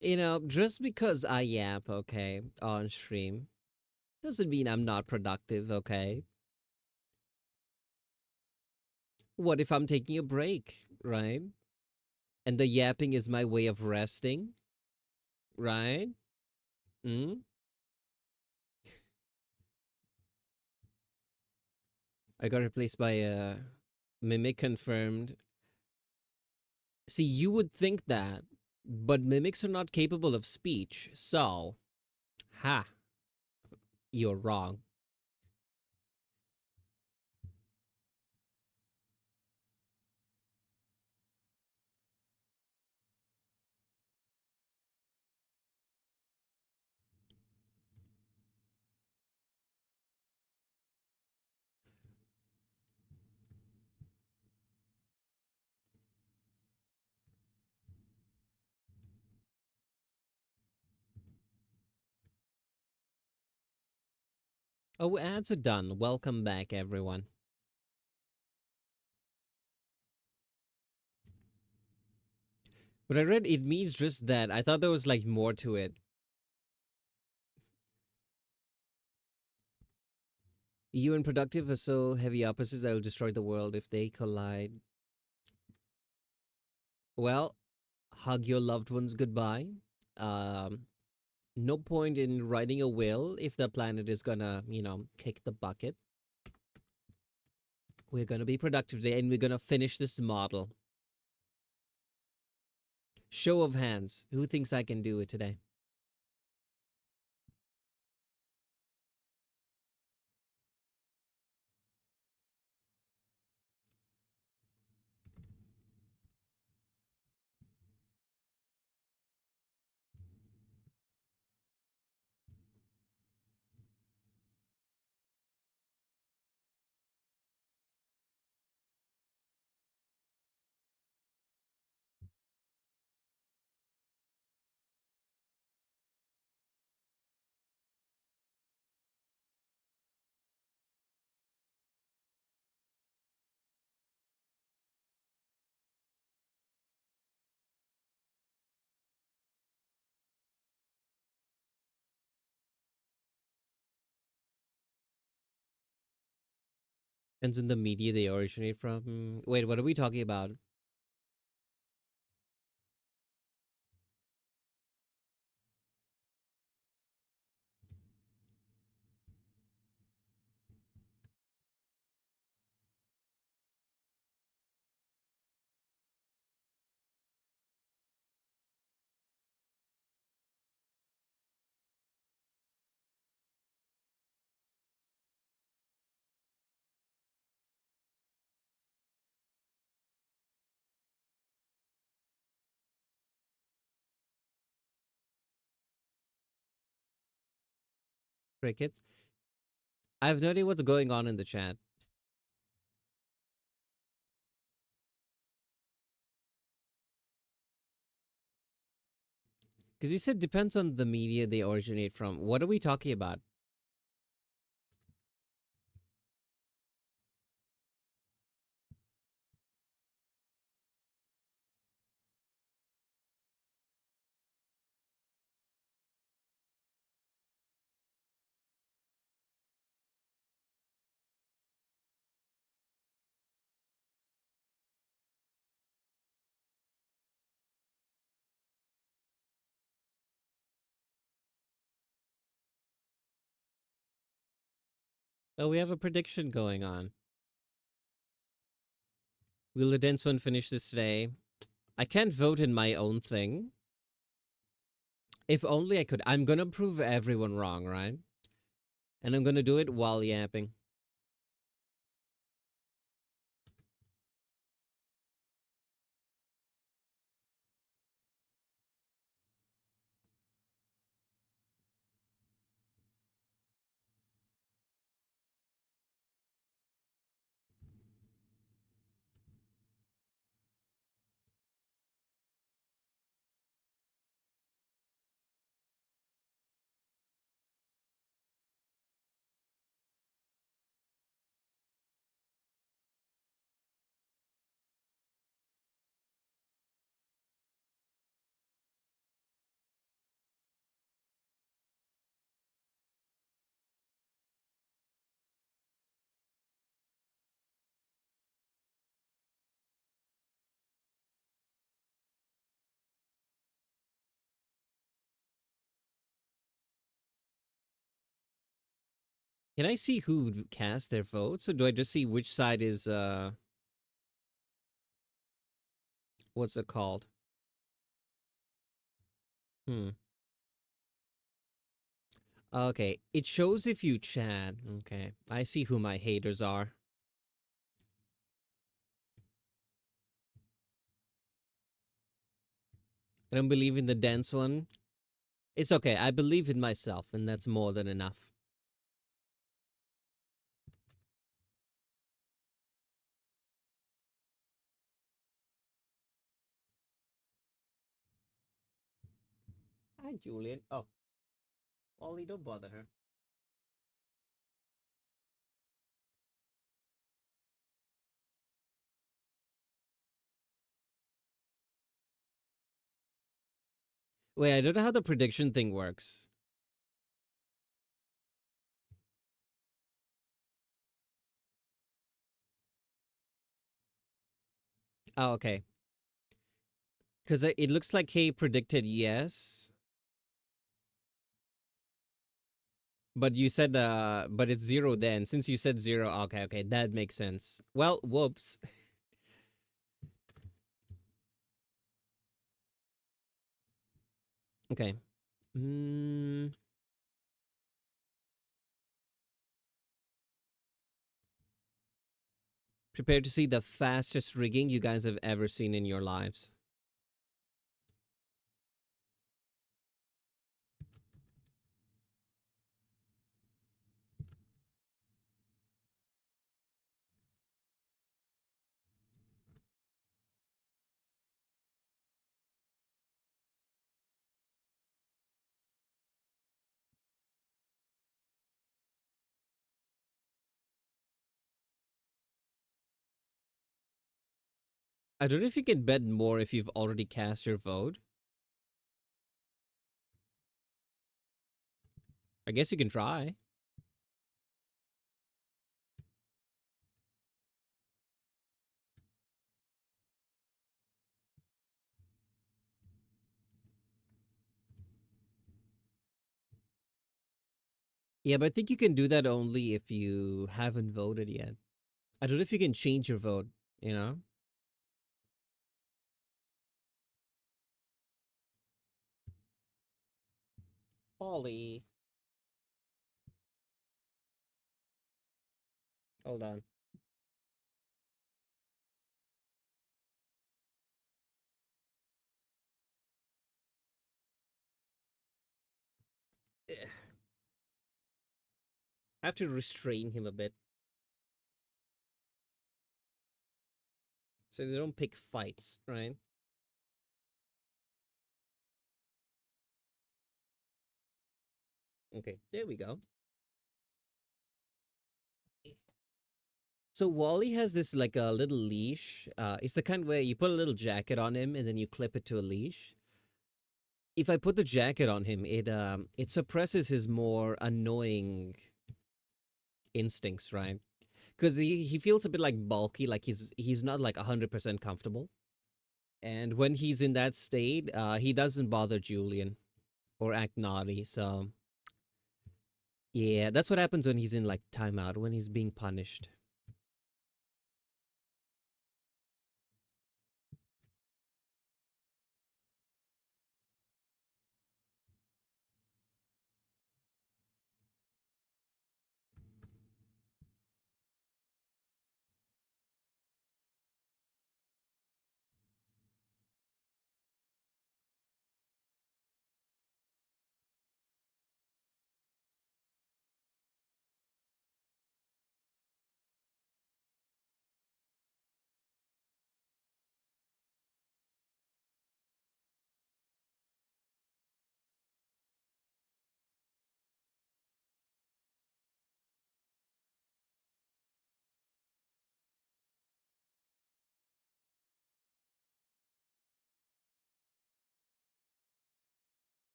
You know, just because I yap, okay, on stream, doesn't mean I'm not productive, okay? What if I'm taking a break, right? And the yapping is my way of resting, right? Mm? I got replaced by a mimic confirmed. See, you would think that, but mimics are not capable of speech. So, ha, you're wrong. Oh, ads are done. Welcome back, everyone. But I read it means just that. I thought there was like more to it. You and productive are so heavy opposites that will destroy the world if they collide. Well, hug your loved ones goodbye. Um, no point in writing a will if the planet is gonna, kick the bucket. We're gonna be productive today and we're gonna finish this model. Show of hands. Who thinks I can do it today? Depends on the media they originate from. Wait, what are we talking about? Crickets? I have no idea what's going on in the chat. Because you said depends on the media they originate from. What are we talking about? Oh, we have a prediction going on. Will the dense one finish this today? I can't vote in my own thing. If only I could. I'm gonna prove everyone wrong, right? And I'm gonna do it while yapping. Can I see who cast their votes, or do I just see which side is what's it called? Hmm. Okay, it shows if you chat. Okay, I see who my haters are. I don't believe in the dense one. It's okay. I believe in myself, and that's more than enough. Hi, Julian. Oh, Ollie, don't bother her. Wait, I don't know how the prediction thing works. Oh, okay. Because it looks like Kay predicted yes, but you said but it's zero then. Since you said zero, okay, okay, that makes sense. Well, whoops. Okay. Mm, prepare to see the fastest rigging you guys have ever seen in your lives. I don't know if you can bet more if you've already cast your vote. I guess you can try. Yeah, but I think you can do that only if you haven't voted yet. I don't know if you can change your vote, you know? Ollie. Hold on. I have to restrain him a bit so they don't pick fights, right? Okay, there we go. So Wally has this like a little leash. It's the kind where you put a little jacket on him and then you clip it to a leash. If I put the jacket on him, it suppresses his more annoying instincts, right? Because he feels a bit like bulky, like he's not like 100% comfortable. And when he's in that state, he doesn't bother Julian or act naughty. So yeah, that's what happens when he's in like timeout, when he's being punished.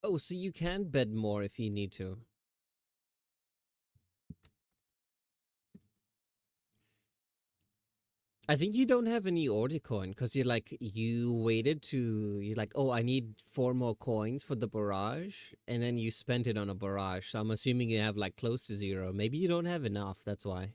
Oh, so you can bet more if you need to. I think you don't have any order coin because you waited to you're like, oh, I need 4 more coins for the barrage, and then you spent it on a barrage. So I'm assuming you have like close to zero. Maybe you don't have enough. That's why.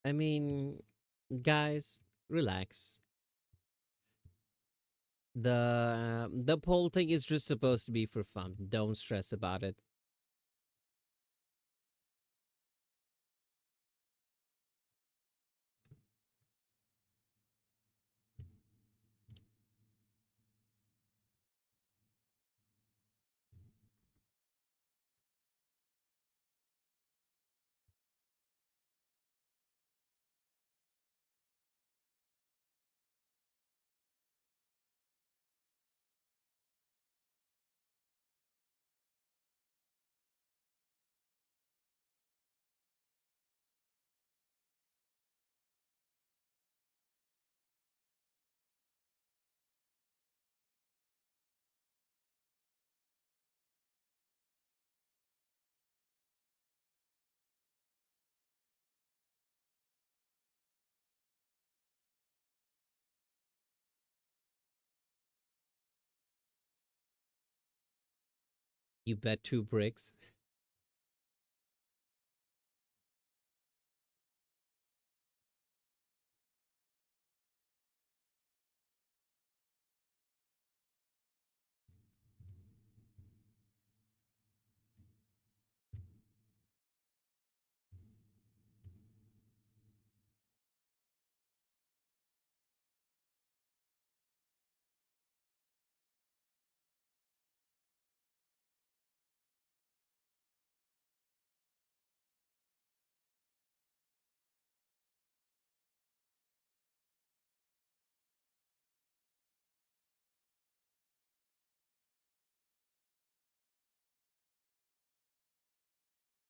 I mean, guys, relax. The poll thing is just supposed to be for fun. Don't stress about it. You bet 2 bricks.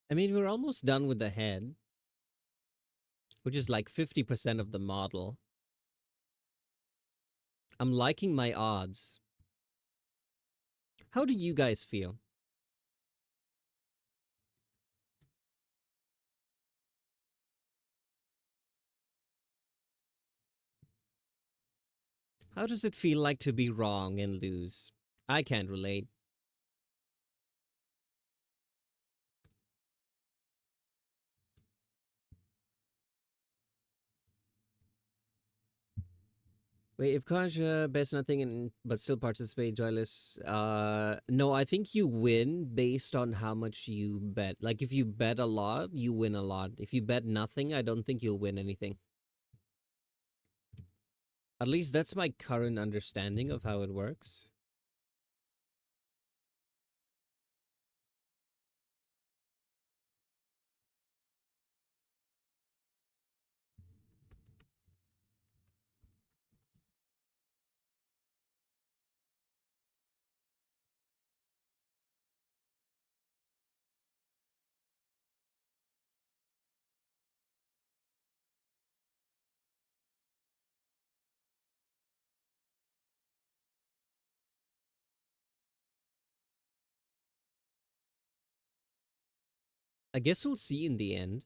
I mean, we're almost done with the head, which is like 50% of the model. I'm liking my odds. How do you guys feel? How does it feel like to be wrong and lose? I can't relate. Wait, if Kaja bets nothing and but still participate, joyless. No, I think you win based on how much you bet. Like if you bet a lot, you win a lot. If you bet nothing, I don't think you'll win anything. At least that's my current understanding of how it works. I guess we'll see in the end.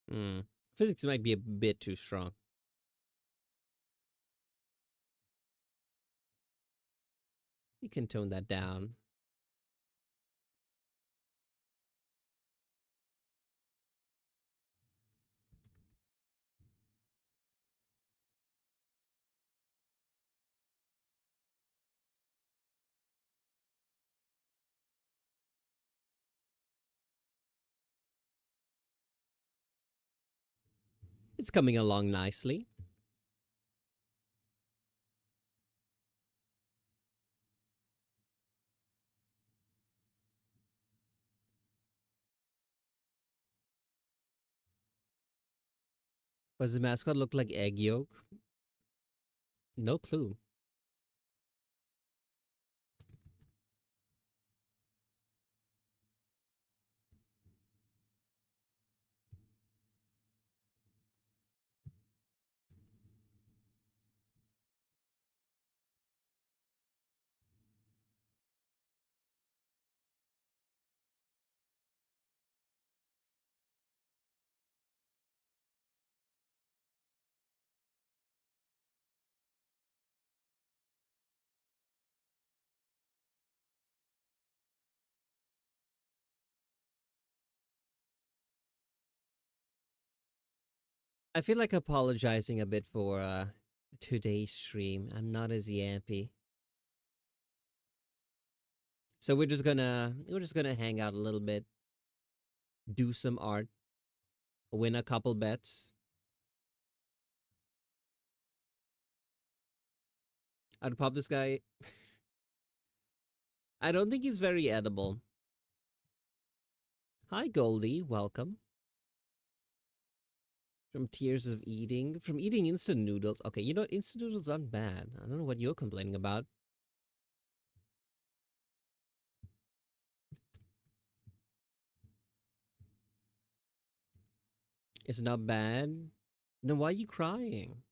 Hmm. Physics might be a bit too strong. You can tone that down. It's coming along nicely. Does the mascot look like egg yolk? No clue. I feel like apologizing a bit for today's stream. I'm not as yappy. So we're just gonna hang out a little bit, do some art, win a couple bets. I'd pop this guy. I don't think he's very edible. Hi Goldie, welcome. From tears of eating, from eating instant noodles. Okay, you know instant noodles aren't bad. I don't know what you're complaining about. It's not bad. Then why are you crying?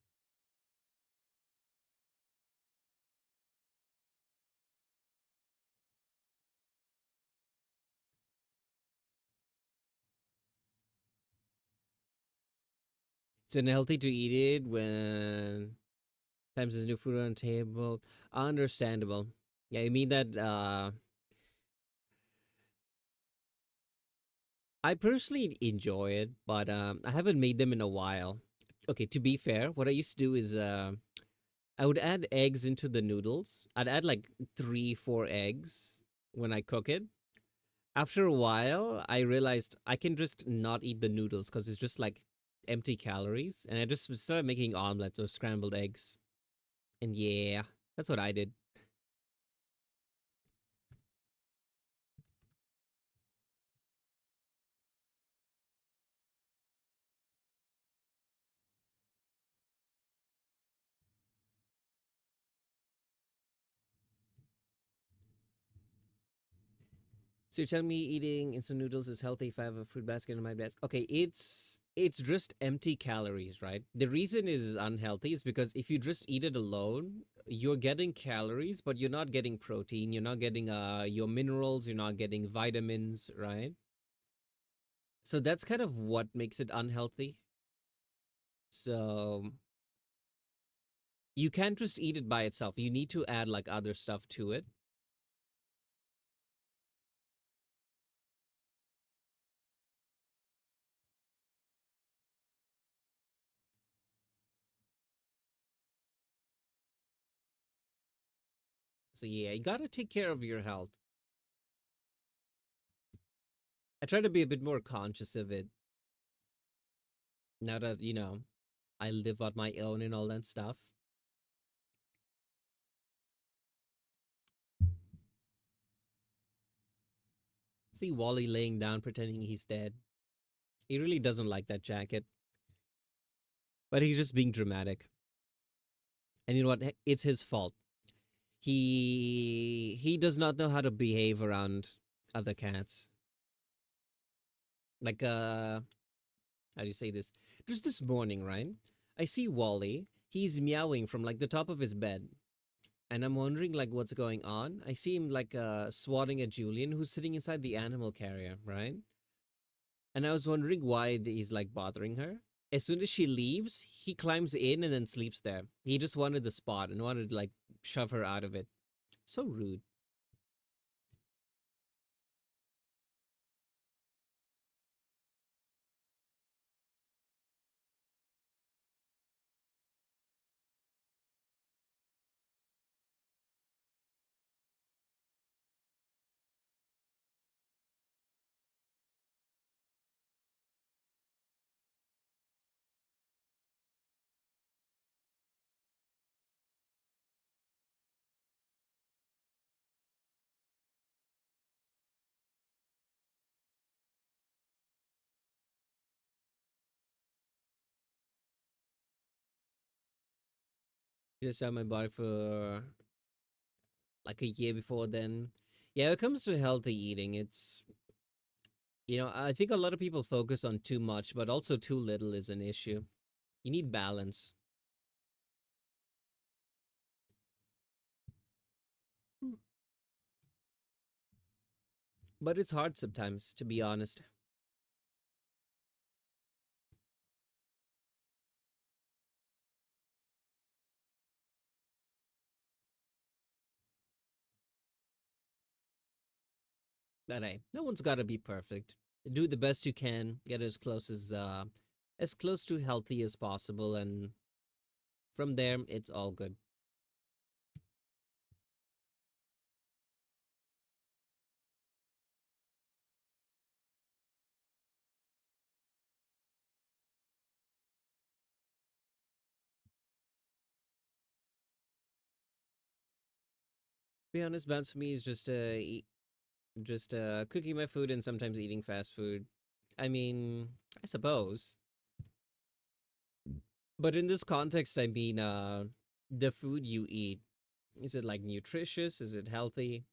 It's unhealthy to eat it when times there's new food on the table. Understandable. Yeah, I mean that I personally enjoy it, but I haven't made them in a while. Okay, to be fair, what I used to do is I would add eggs into the noodles. I'd add like three, four eggs when I cook it. After a while, I realized I can just not eat the noodles because it's just like empty calories. And I just started making omelets or scrambled eggs. And yeah, that's what I did. So you're telling me eating instant noodles is healthy if I have a fruit basket in my desk? Okay, it's just empty calories, right? The reason is unhealthy is because if you just eat it alone, you're getting calories, but you're not getting protein, you're not getting your minerals, you're not getting vitamins, right? So that's kind of what makes it unhealthy. So you can't just eat it by itself. You need to add like other stuff to it. So yeah, you gotta take care of your health. I try to be a bit more conscious of it now that, I live on my own and all that stuff. See Wally laying down pretending he's dead. He really doesn't like that jacket, but he's just being dramatic. And you know what? It's his fault. He does not know how to behave around other cats. Like how do you say this? Just this morning, right? I see Wally. He's meowing from like the top of his bed. And I'm wondering like what's going on. I see him like swatting at Julian who's sitting inside the animal carrier, right? And I was wondering why he's like bothering her. As soon as she leaves, he climbs in and then sleeps there. He just wanted the spot and wanted to like shove her out of it. So rude. Just had my body for like a year before then. Yeah, when it comes to healthy eating, I think a lot of people focus on too much, but also too little is an issue. You need balance. Hmm. But it's hard sometimes, to be honest. But hey, no one's got to be perfect. Do the best you can, get as close to healthy as possible, and from there, it's all good. To be honest, balance for me is just cooking my food and sometimes eating fast food. I mean, I suppose. But in this context, I mean, the food you eat, is it like nutritious? Is it healthy?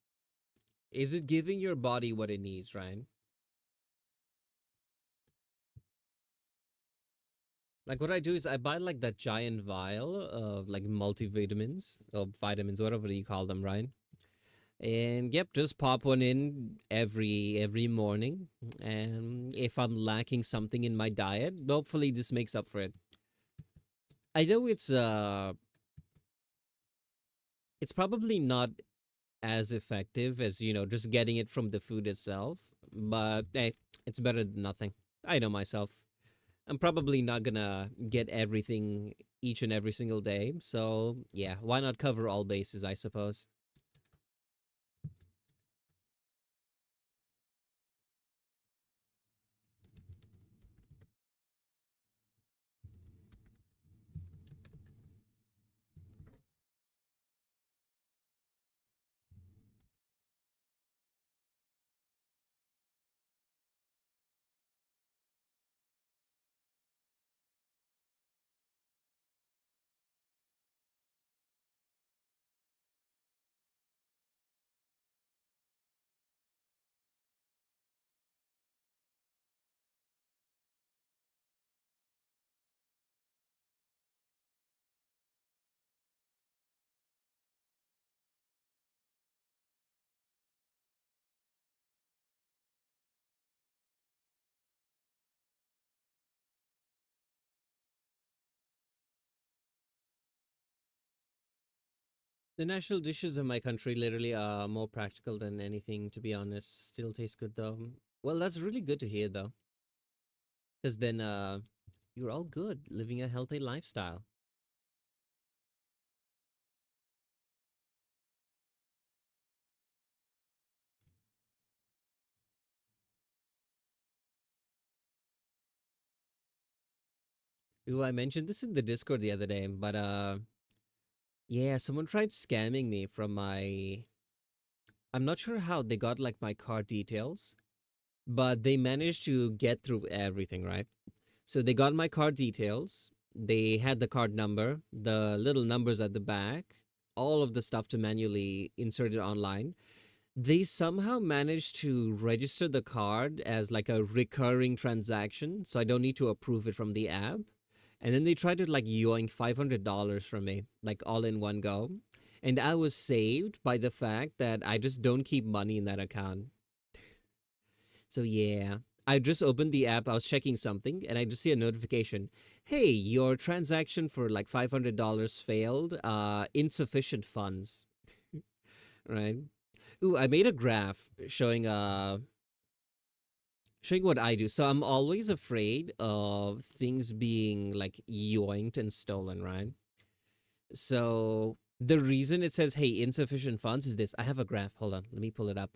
Is it giving your body what it needs, right? Like what I do is I buy like that giant vial of like multivitamins or vitamins, whatever you call them, right? And yep, just pop one in every morning. And if I'm lacking something in my diet, hopefully this makes up for it. I know it's probably not as effective as, just getting it from the food itself, but hey, it's better than nothing. I know myself. I'm probably not gonna get everything each and every single day. So, yeah, why not cover all bases, I suppose? The national dishes of my country literally are more practical than anything, to be honest. Still taste good though. Well, that's really good to hear though, because then you're all good, living a healthy lifestyle. Ooh, I mentioned this in the Discord the other day, but yeah, someone tried scamming me from my. I'm not sure how they got like my card details, but they managed to get through everything, right? So they got my card details. They had the card number, the little numbers at the back, all of the stuff to manually insert it online. They somehow managed to register the card as like a recurring transaction, so I don't need to approve it from the app. And then they tried to like yoink $500 from me, like all in one go. And I was saved by the fact that I just don't keep money in that account. So yeah, I just opened the app. I was checking something, and I just see a notification. Hey, your transaction for like $500 failed. Insufficient funds. Right. Ooh, I made a graph showing what I do. So I'm always afraid of things being like yoinked and stolen. Right. So the reason it says hey insufficient funds is this. I have a graph. Hold on, let me pull it up.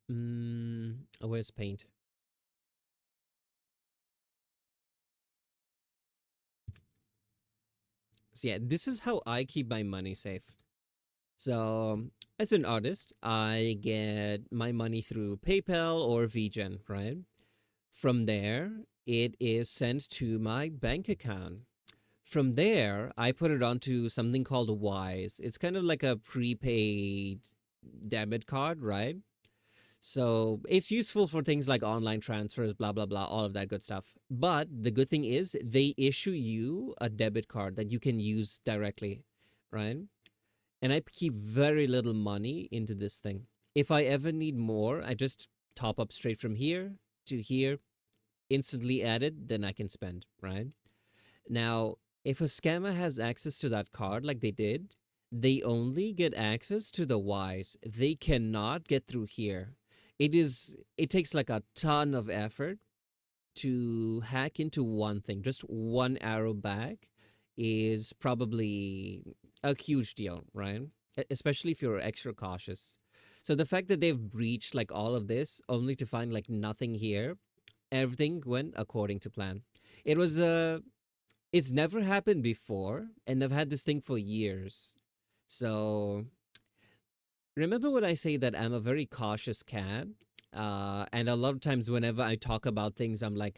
Where's paint? So yeah, this is how I keep my money safe. So, as an artist, I get my money through PayPal or VGen, right? From there, it is sent to my bank account. From there, I put it onto something called Wise. It's kind of like a prepaid debit card, right? So it's useful for things like online transfers, blah, blah, blah, all of that good stuff. But the good thing is they issue you a debit card that you can use directly, right? And I keep very little money into this thing. If I ever need more, I just top up straight from here to here, instantly added, then I can spend, right? Now, if a scammer has access to that card like they did, they only get access to the Wise. They cannot get through here. It takes like a ton of effort to hack into one thing. Just one arrow back is probably a huge deal, right? Especially if you're extra cautious. So the fact that they've breached like all of this only to find like nothing here, everything went according to plan. It was it's never happened before, and I've had this thing for years. So remember when I say that I'm a very cautious cat? And a lot of times, whenever I talk about things, I'm like,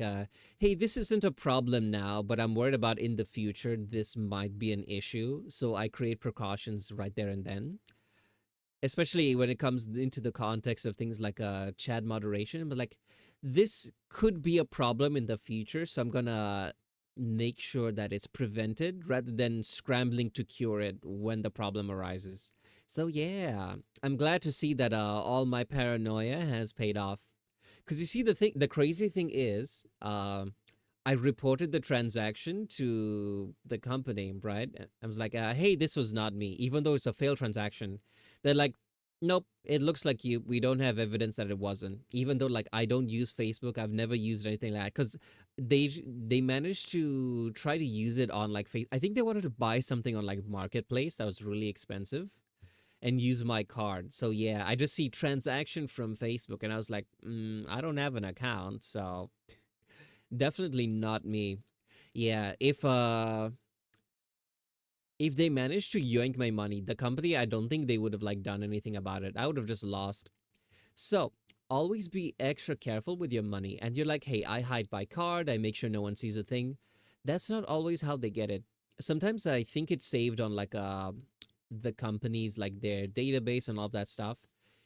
hey, this isn't a problem now, but I'm worried about in the future, this might be an issue. So I create precautions right there and then, especially when it comes into the context of things like chat moderation. But like, this could be a problem in the future, so I'm gonna make sure that it's prevented rather than scrambling to cure it when the problem arises. So yeah, I'm glad to see that all my paranoia has paid off. Because you see, the crazy thing is, I reported the transaction to the company, right? I was like, "Hey, this was not me," even though it's a failed transaction. They're like, "Nope, it looks like you. We don't have evidence that it wasn't." Even though, like, I don't use Facebook, I've never used anything like that because they managed to try to use it on like I think they wanted to buy something on like marketplace that was really expensive and use my card. So yeah, I just see transaction from Facebook, and I was like, I don't have an account, so definitely not me. Yeah, if they managed to yank my money, the company, I don't think they would have like done anything about it. I would have just lost. So always be extra careful with your money. And you're like, hey, I hide my card. I make sure no one sees a thing. That's not always how they get it. Sometimes I think it's saved on like the company's like their database and all that stuff.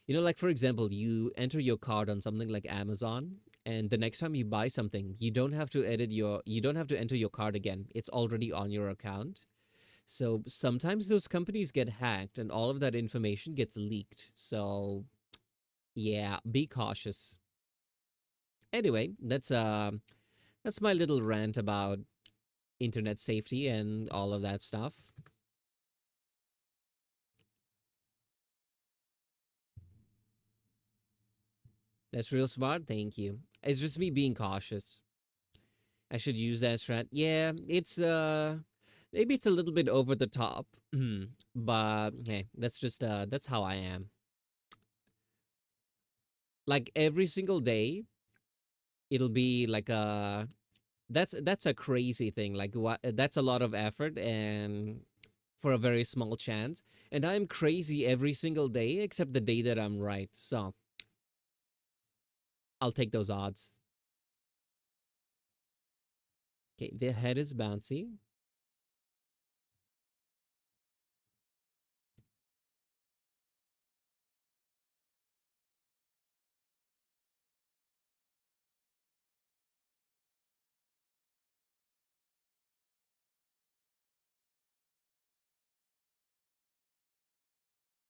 You know, like for example, you enter your card on something like Amazon, and the next time you buy something, you don't have to enter your card again. It's already on your account. So sometimes those companies get hacked and all of that information gets leaked. So yeah, be cautious. Anyway, that's my little rant about internet safety and all of that stuff. That's real smart. Thank you. It's just me being cautious. I should use that strat. Yeah, it's maybe it's a little bit over the top. But hey, that's how I am. Like every single day, it'll be like that's a crazy thing. Like what that's a lot of effort and for a very small chance. And I'm crazy every single day except the day that I'm right. So I'll take those odds. Okay, the head is bouncy.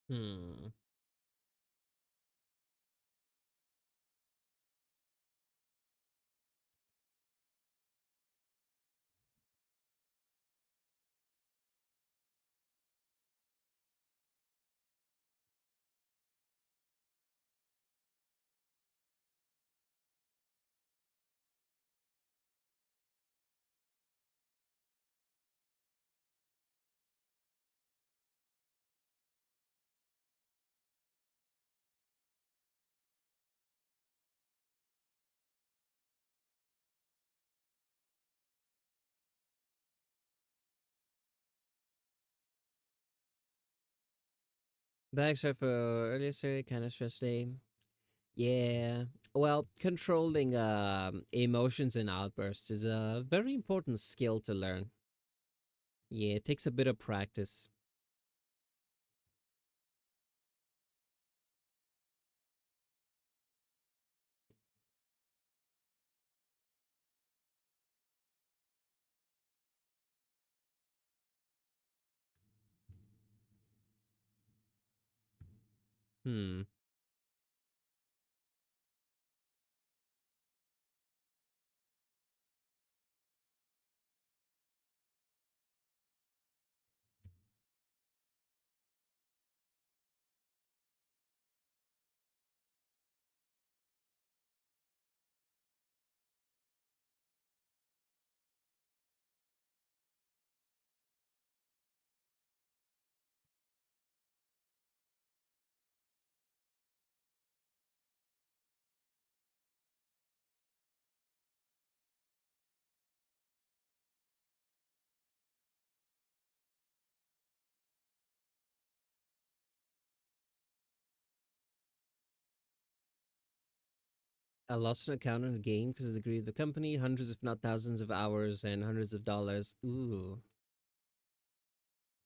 Hmm. Backstrap for earlier story, kind of stress day. Yeah. Well, controlling emotions and outbursts is a very important skill to learn. Yeah, it takes a bit of practice. Hmm. I lost an account in a game because of the greed of the company, hundreds if not thousands of hours and hundreds of dollars. Ooh.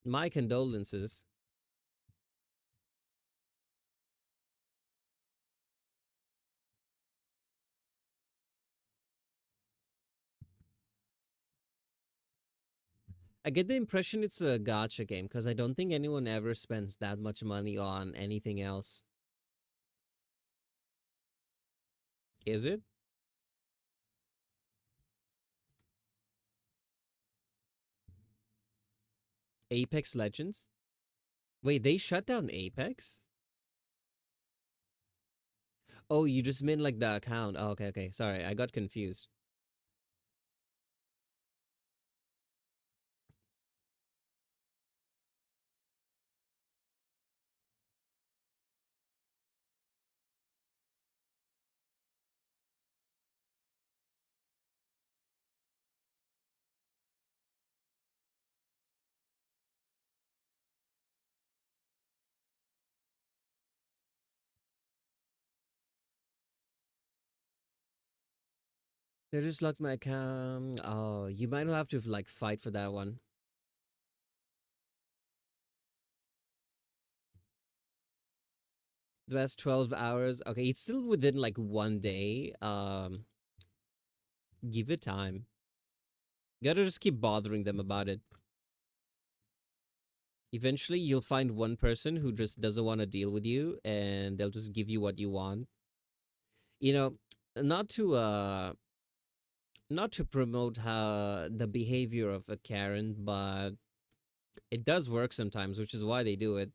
My condolences. I get the impression it's a gotcha game because I don't think anyone ever spends that much money on anything else. Is it? Apex Legends? Wait, they shut down Apex? Oh, you just meant like the account. Oh, okay, okay. Sorry, I got confused. They just locked my account. Oh, you might have to like fight for that one. The last 12 hours. Okay, it's still within like 1 day. Give it time. You gotta just keep bothering them about it. Eventually, you'll find one person who just doesn't want to deal with you, and they'll just give you what you want. You know, not to uh, not to promote the behavior of a Karen, but it does work sometimes, which is why they do it.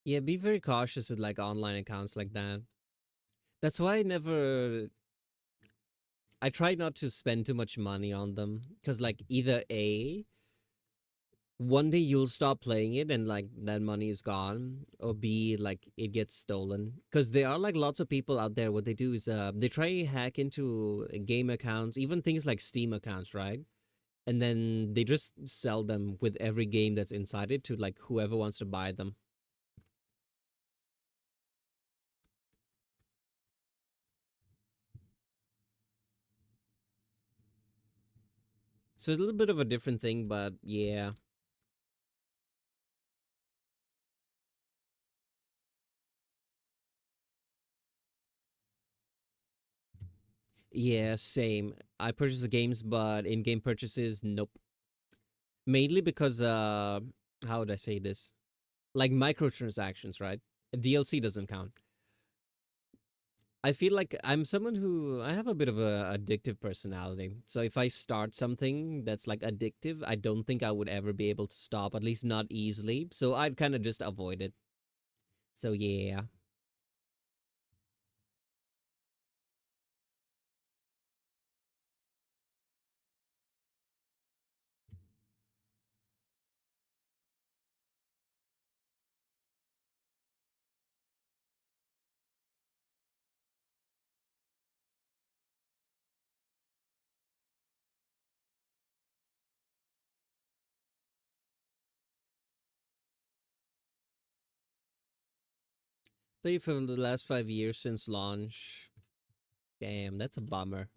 Yeah, be very cautious with like online accounts like that. That's why I try not to spend too much money on them because like either A, one day you'll stop playing it and like that money is gone, or B, like it gets stolen because there are like lots of people out there. What they do is they try hack into game accounts, even things like Steam accounts, right? And then they just sell them with every game that's inside it to like whoever wants to buy them. So it's a little bit of a different thing, but yeah. Yeah, same. I purchase the games, but in-game purchases, nope. Mainly because how would I say this? Like microtransactions, right? DLC doesn't count. I feel like I'm someone who I have a bit of a addictive personality. So if I start something that's like addictive, I don't think I would ever be able to stop, at least not easily. So I'd kind of just avoid it. So yeah. Played for the last 5 years since launch. Damn, that's a bummer.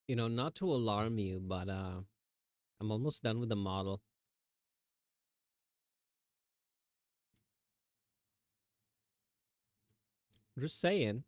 Not to alarm you, but I'm almost done with the model. Just saying.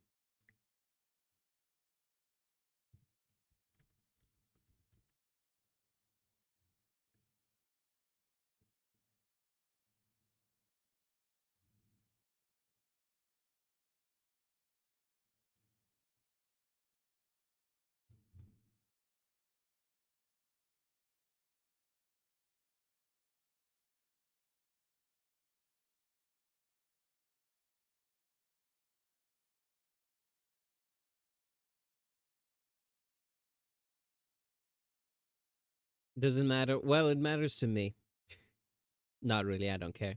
Doesn't matter. Well, it matters to me. Not really. I don't care.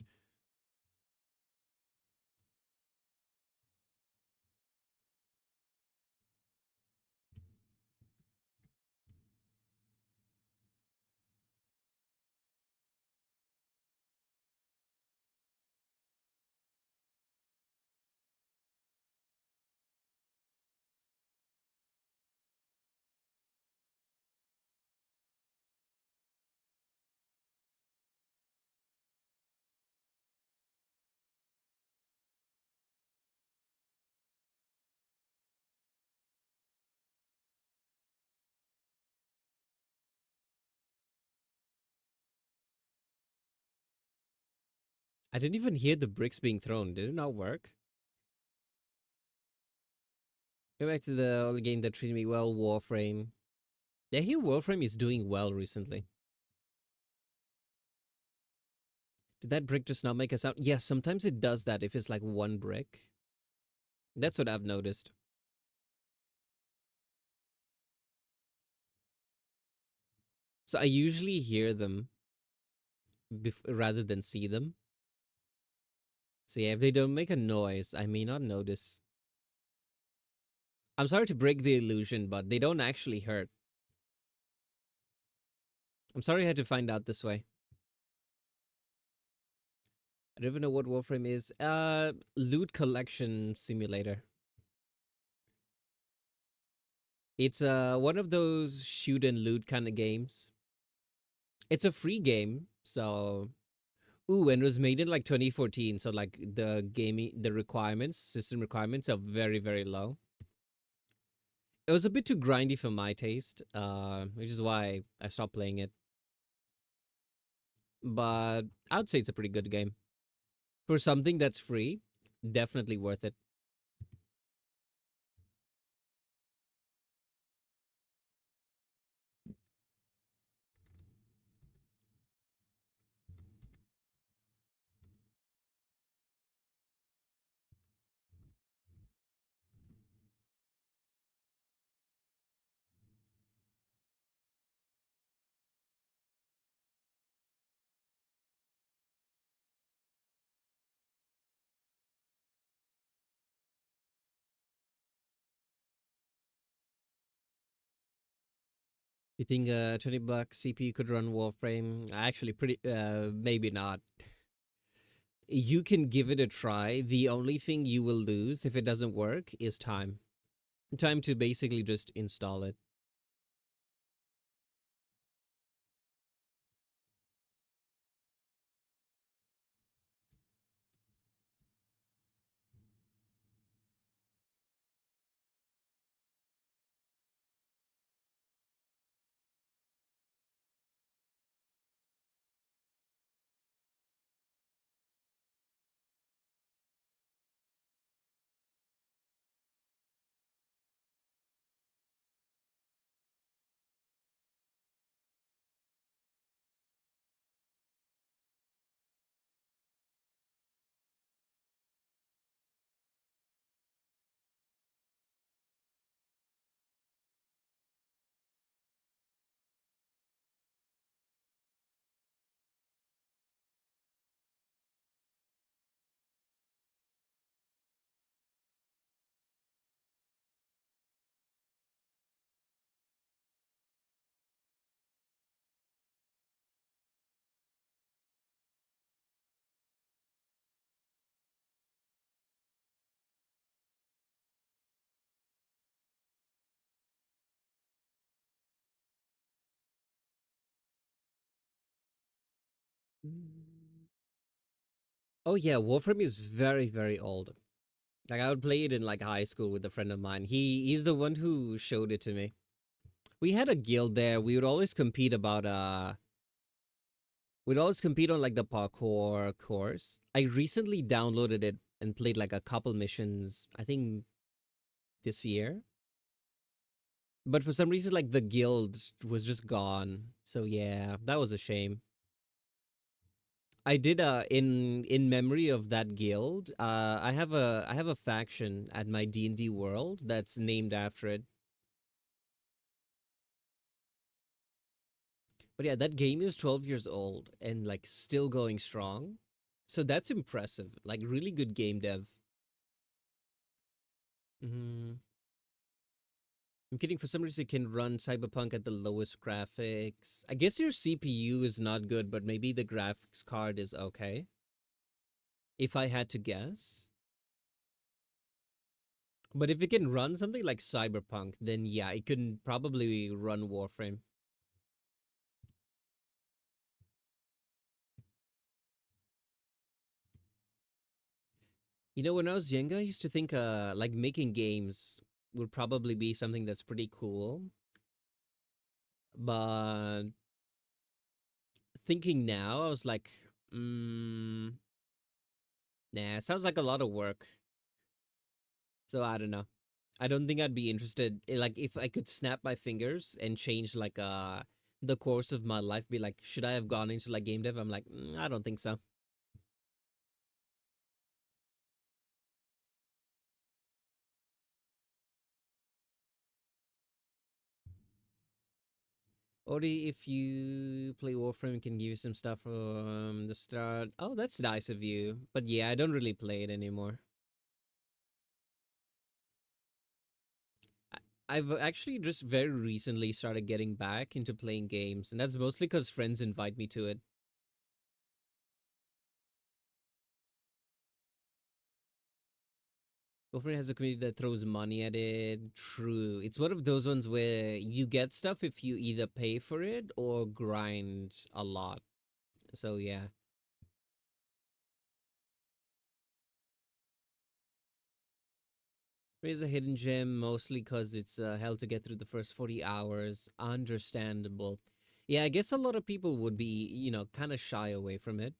I didn't even hear the bricks being thrown. Did it not work? Go back to the old game that treated me well, Warframe. Yeah, I hear Warframe is doing well recently. Did that brick just not make a sound? Yeah, sometimes it does that if it's like one brick. That's what I've noticed. So I usually hear them rather than see them. So yeah, if they don't make a noise, I may not notice. I'm sorry to break the illusion, but they don't actually hurt. I'm sorry I had to find out this way. I don't even know what Warframe is. Loot collection simulator. It's one of those shoot and loot kind of games. It's a free game, so and it was made in like 2014, so like the requirements, system requirements are very very low. It was a bit too grindy for my taste, which is why I stopped playing it. But I would say it's a pretty good game for something that's free. Definitely worth it. You think 20 bucks CPU could run Warframe? Actually, pretty maybe not. You can give it a try. The only thing you will lose if it doesn't work is time. Time to basically just install it. Mm. Oh yeah, Warframe is very very old. Like I would play it in like high school with a friend of mine. He's the one who showed it to me. We had a guild there. We would always compete about we'd always compete on like the parkour course. I recently downloaded it and played like a couple missions, I think this year. But for some reason like the guild was just gone. So yeah, that was a shame. I did in memory of that guild, I have a faction at my D&D world that's named after it. But yeah, that game is 12 years old and like still going strong. So that's impressive. Like really good game dev. Mm, I'm kidding. For some reason, it can run Cyberpunk at the lowest graphics. I guess your CPU is not good, but maybe the graphics card is okay. If I had to guess. But if it can run something like Cyberpunk, then yeah, it can probably run Warframe. You know, when I was younger, I used to think like making games would probably be something that's pretty cool. But thinking now, I was like, mm, nah, sounds like a lot of work. So I don't know. I don't think I'd be interested. Like if I could snap my fingers and change like the course of my life, be like, should I have gone into like game dev? I'm like, I don't think so. Ori, if you play Warframe, can give you some stuff from the start. Oh, that's nice of you. But yeah, I don't really play it anymore. I've actually just very recently started getting back into playing games, and that's mostly because friends invite me to it. Warframe has a community that throws money at it. True. It's one of those ones where you get stuff if you either pay for it or grind a lot. So yeah. There's a hidden gem mostly because it's hell to get through the first 40 hours. Understandable. Yeah, I guess a lot of people would be, kind of shy away from it.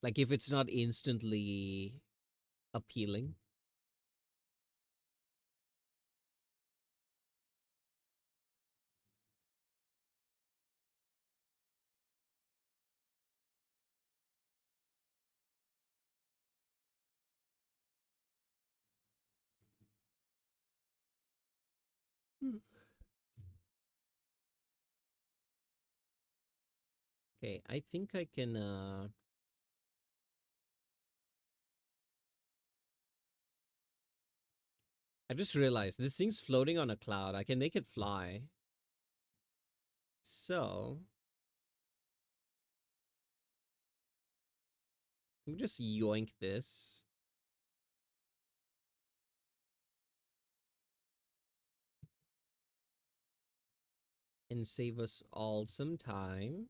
Like if it's not instantly appealing. Hmm. Okay, I think I can I just realized this thing's floating on a cloud. I can make it fly. So let me just yoink this and save us all some time.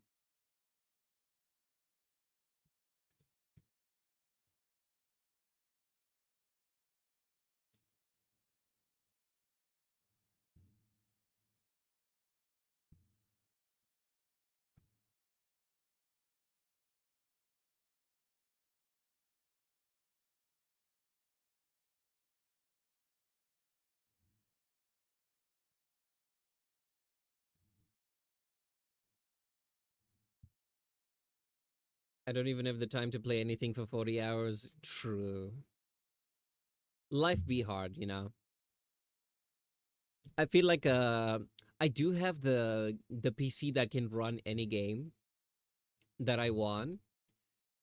I don't even have the time to play anything for 40 hours. True. Life be hard, you know. I feel like I do have the PC that can run any game that I want.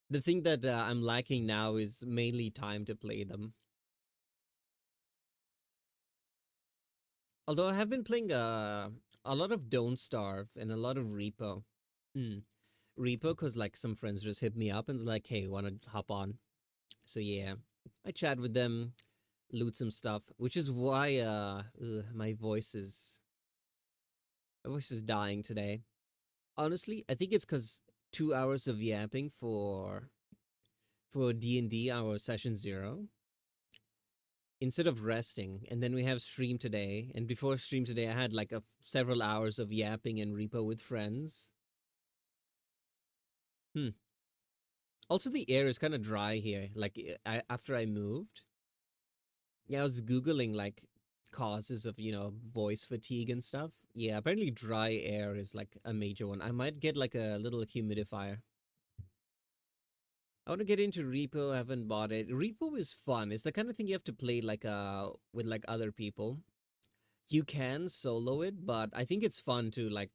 The thing that I'm lacking now is mainly time to play them. Although I have been playing a lot of Don't Starve and a lot of Repo. Hmm. Repo, because like some friends just hit me up and they're like, hey, want to hop on? So yeah, I chat with them, loot some stuff, which is why my voice is dying today. Honestly, I think it's because 2 hours of yapping for D&D, our session zero, instead of resting. And then we have stream today. And before stream today, I had like several hours of yapping and repo with friends. Hmm. Also, the air is kind of dry here. Like after I moved, yeah, I was googling like causes of voice fatigue and stuff. Yeah, apparently dry air is like a major one. I might get like a little humidifier. I want to get into Repo. I haven't bought it. Repo is fun. It's the kind of thing you have to play like with like other people. You can solo it, but I think it's fun to like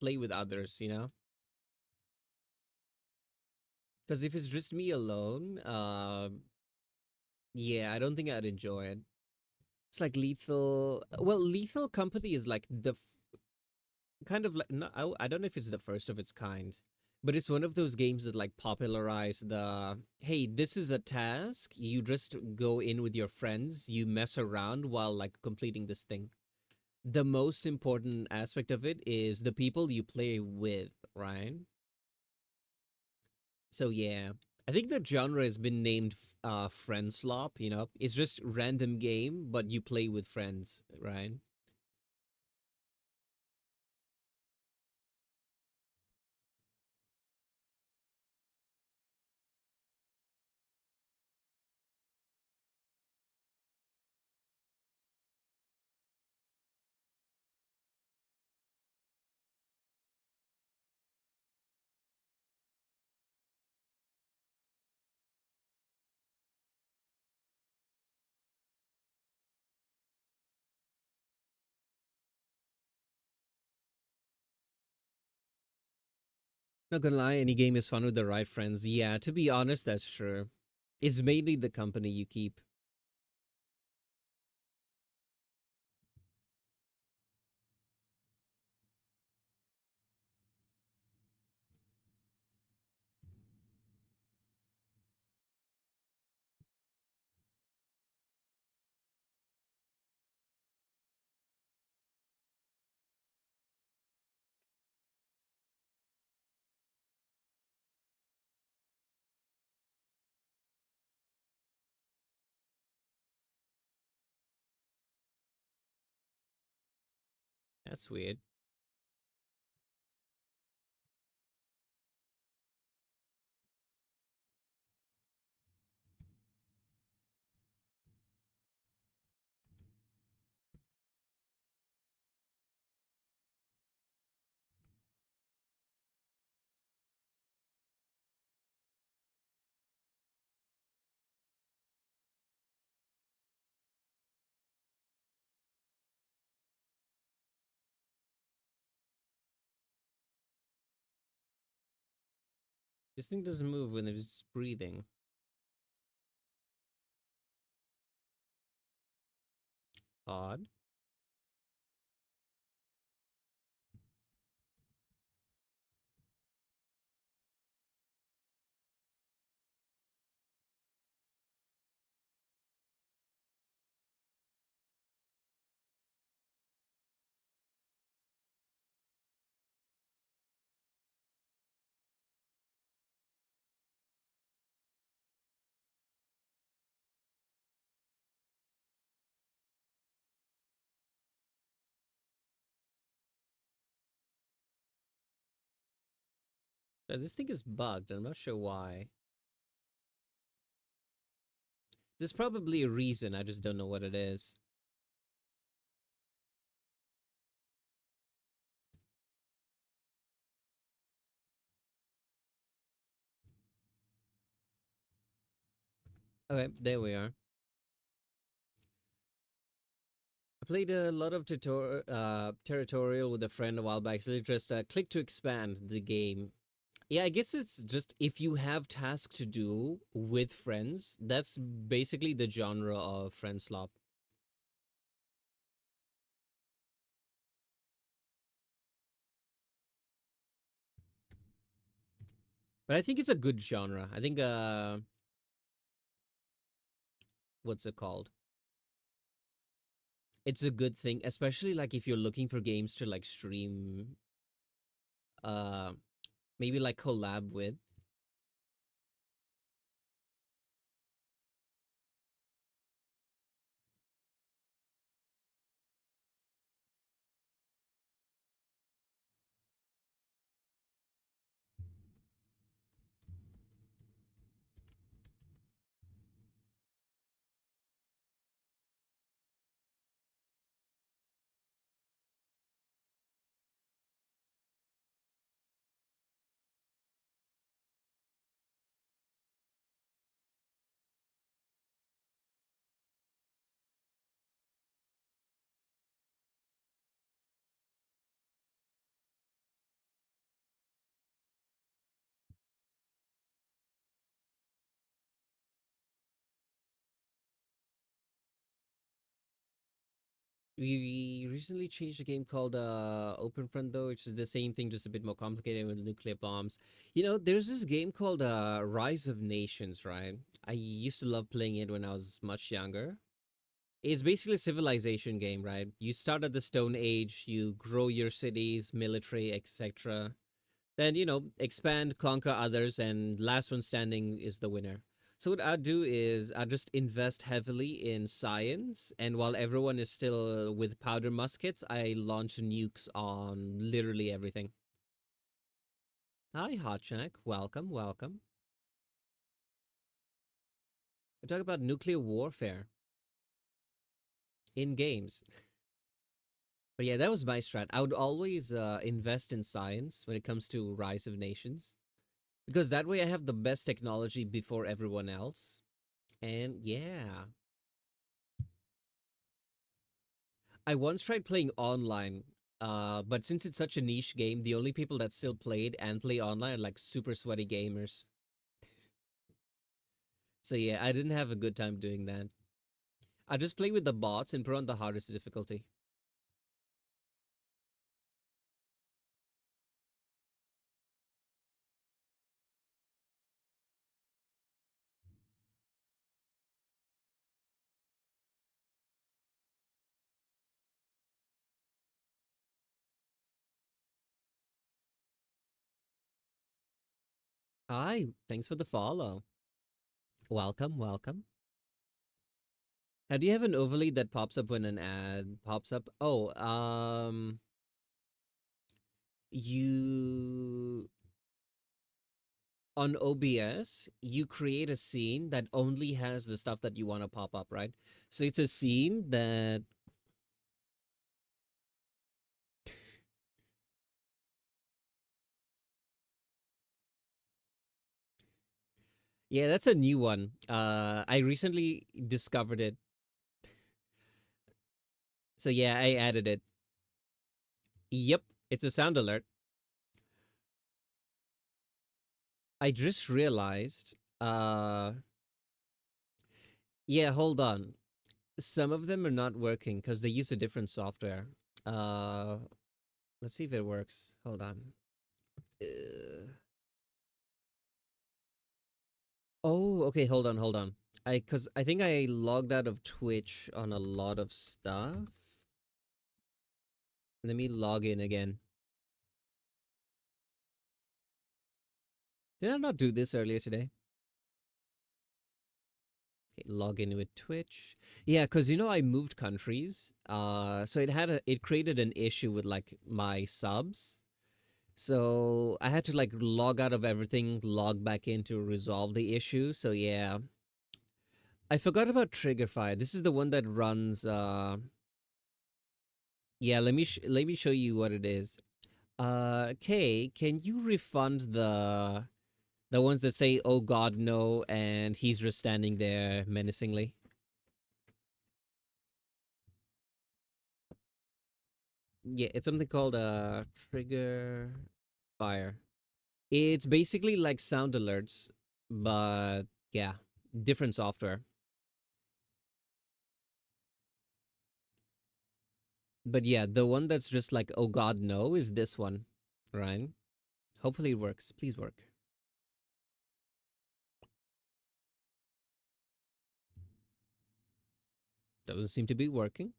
play with others, you know? Because if it's just me alone, yeah, I don't think I'd enjoy it. It's like Lethal. Well, Lethal Company is like kind of like no, I don't know if it's the first of its kind, but it's one of those games that like popularize the hey, this is a task. You just go in with your friends, you mess around while like completing this thing. The most important aspect of it is the people you play with, right? So yeah, I think the genre has been named friend slop. You know, it's just random game, but you play with friends, right? Not gonna lie, any game is fun with the right friends. Yeah, to be honest, that's true. It's mainly the company you keep. That's weird. This thing doesn't move when it's breathing. Odd. This thing is bugged. I'm not sure why. There's probably a reason. I just don't know what it is. Okay, there we are. I played a lot of territorial with a friend a while back. So just click to expand the game. Yeah, I guess it's just if you have tasks to do with friends, that's basically the genre of friend slop. But I think it's a good genre. I think what's it called? It's a good thing, especially like if you're looking for games to like stream, uh, maybe like collab with. We recently changed a game called Open Front though, which is the same thing, just a bit more complicated with nuclear bombs. You know, there's this game called Rise of Nations, right? I used to love playing it when I was much younger. It's basically a civilization game, right? You start at the Stone Age, you grow your cities, military, etc. Then, expand, conquer others, and last one standing is the winner. So what I do is I just invest heavily in science, and while everyone is still with powder muskets, I launch nukes on literally everything. Hi, Hotchak. Welcome, welcome. We talk about nuclear warfare in games. But yeah, that was my strat. I would always invest in science when it comes to Rise of Nations, because that way I have the best technology before everyone else. And yeah, I once tried playing online, but since it's such a niche game, the only people that still played and play online are like super sweaty gamers. So yeah, I didn't have a good time doing that. I just play with the bots and put on the hardest difficulty. Hi, thanks for the follow. Welcome, welcome. How do you have an overlay that pops up when an ad pops up? Oh, you on OBS, you create a scene that only has the stuff that you want to pop up, right? So it's a scene that, yeah, that's a new one. I recently discovered it. So yeah, I added it. Yep, it's a sound alert. I just realized, yeah, hold on. Some of them are not working because they use a different software. Uh, let's see if it works. Hold on. Uh, oh, okay, hold on. Cause I think I logged out of Twitch on a lot of stuff. Let me log in again. Did I not do this earlier today? Okay, log in with Twitch. Yeah, cause I moved countries. So it created an issue with like my subs. So I had to like log out of everything, log back in to resolve the issue. So yeah, I forgot about Triggerfy. This is the one that runs. Yeah, let me show you what it is. Kay, can you refund the ones that say "Oh God, no" and he's just standing there menacingly? Yeah, it's something called Trigger Fire. It's basically like sound alerts, but yeah, different software. But yeah, the one that's just like "Oh God, no" is this one, right? Hopefully it works. Please work. Doesn't seem to be working.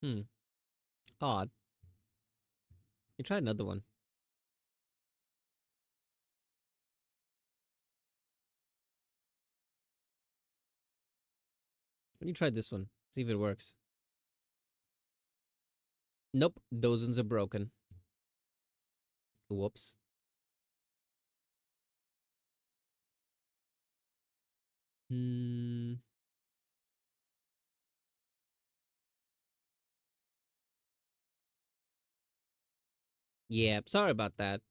Hmm. Odd. You try another one. Let me try this one. See if it works. Nope, those ones are broken. Whoops. Hmm. Yeah, sorry about that.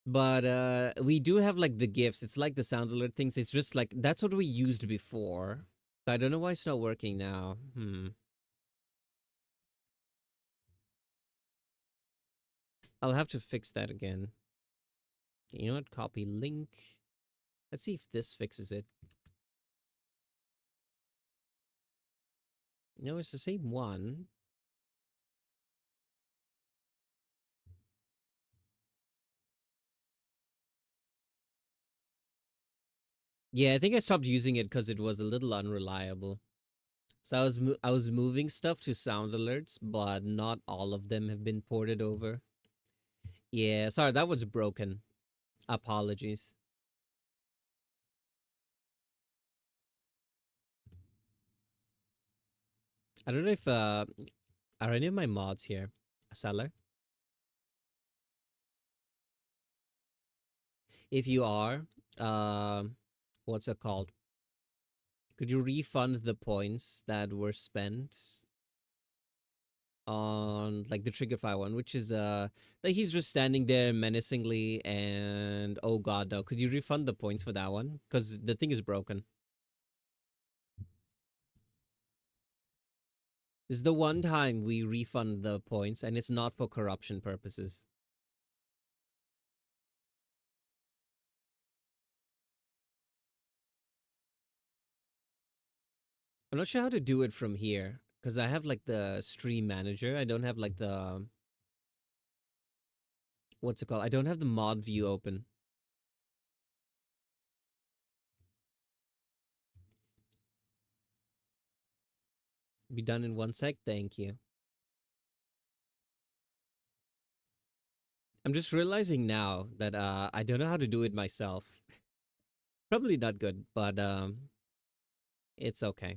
But we do have like the gifts. It's like the sound alert things. It's just like that's what we used before. I don't know why it's not working now. Hmm. I'll have to fix that again. Okay, you know what? Copy link. Let's see if this fixes it. No, it's the same one. Yeah, I think I stopped using it because it was a little unreliable. So I was moving stuff to sound alerts, but not all of them have been ported over. Yeah, sorry, that was broken. Apologies. I don't know if are any of my mods here? A seller? If you are, um, what's it called? Could you refund the points that were spent on like the Triggerfy one, which is like he's just standing there menacingly and oh god no. Could you refund the points for that one? Because the thing is broken. This is the one time we refund the points and it's not for corruption purposes. I'm not sure how to do it from here because I have like the stream manager. I don't have like the what's it called? I don't have the mod view open. Be done in 1 sec. Thank you. I'm just realizing now that I don't know how to do it myself. Probably not good, but it's okay.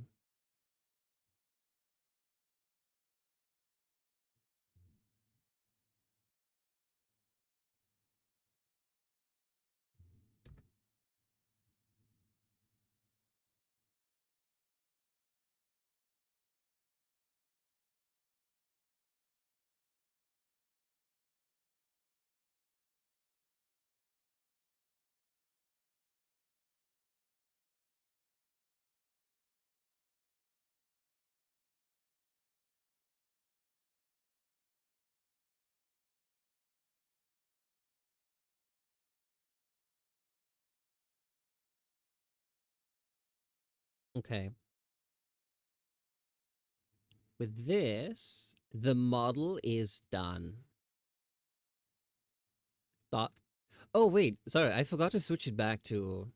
Okay. With this, the model is done. Thought. Oh wait, sorry, I forgot to switch it back to.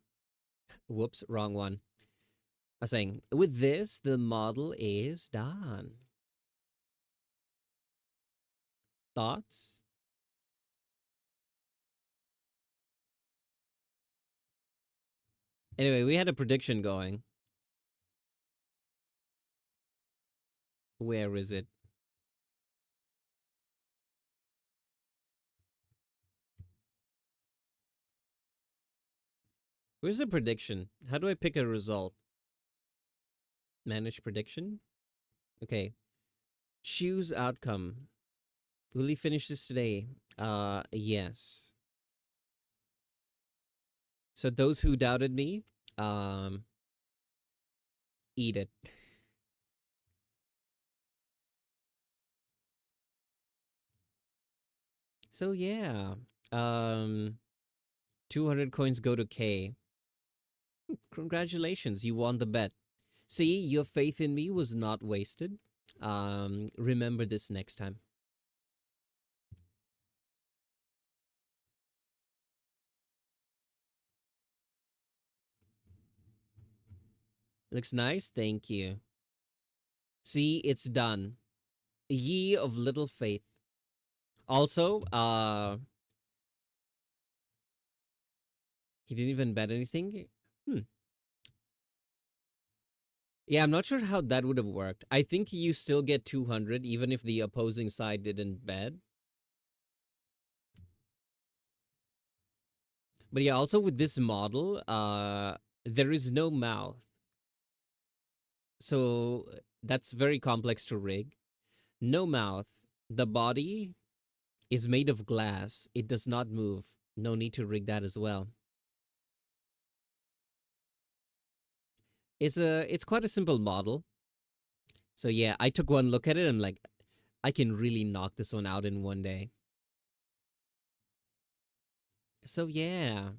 Whoops, wrong one. I was saying with this, the model is done. Thoughts? Anyway, we had a prediction going. Where is it? Where's the prediction? How do I pick a result? Manage prediction? Okay. Choose outcome. Will you finish this today? Yes. So those who doubted me, um, eat it. So yeah. Um, 200 coins go to K. Congratulations, you won the bet. See, your faith in me was not wasted. Remember this next time. Looks nice, thank you. See, it's done. Ye of little faith. Also, he didn't even bet anything. Hmm. Yeah, I'm not sure how that would have worked. I think you still get 200 even if the opposing side didn't bet. But yeah, also with this model, there is no mouth. So that's very complex to rig. No mouth. The body is made of glass. It does not move. No need to rig that as well. It's quite a simple model. So yeah, I took one look at it and like I can really knock this one out in one day. So yeah.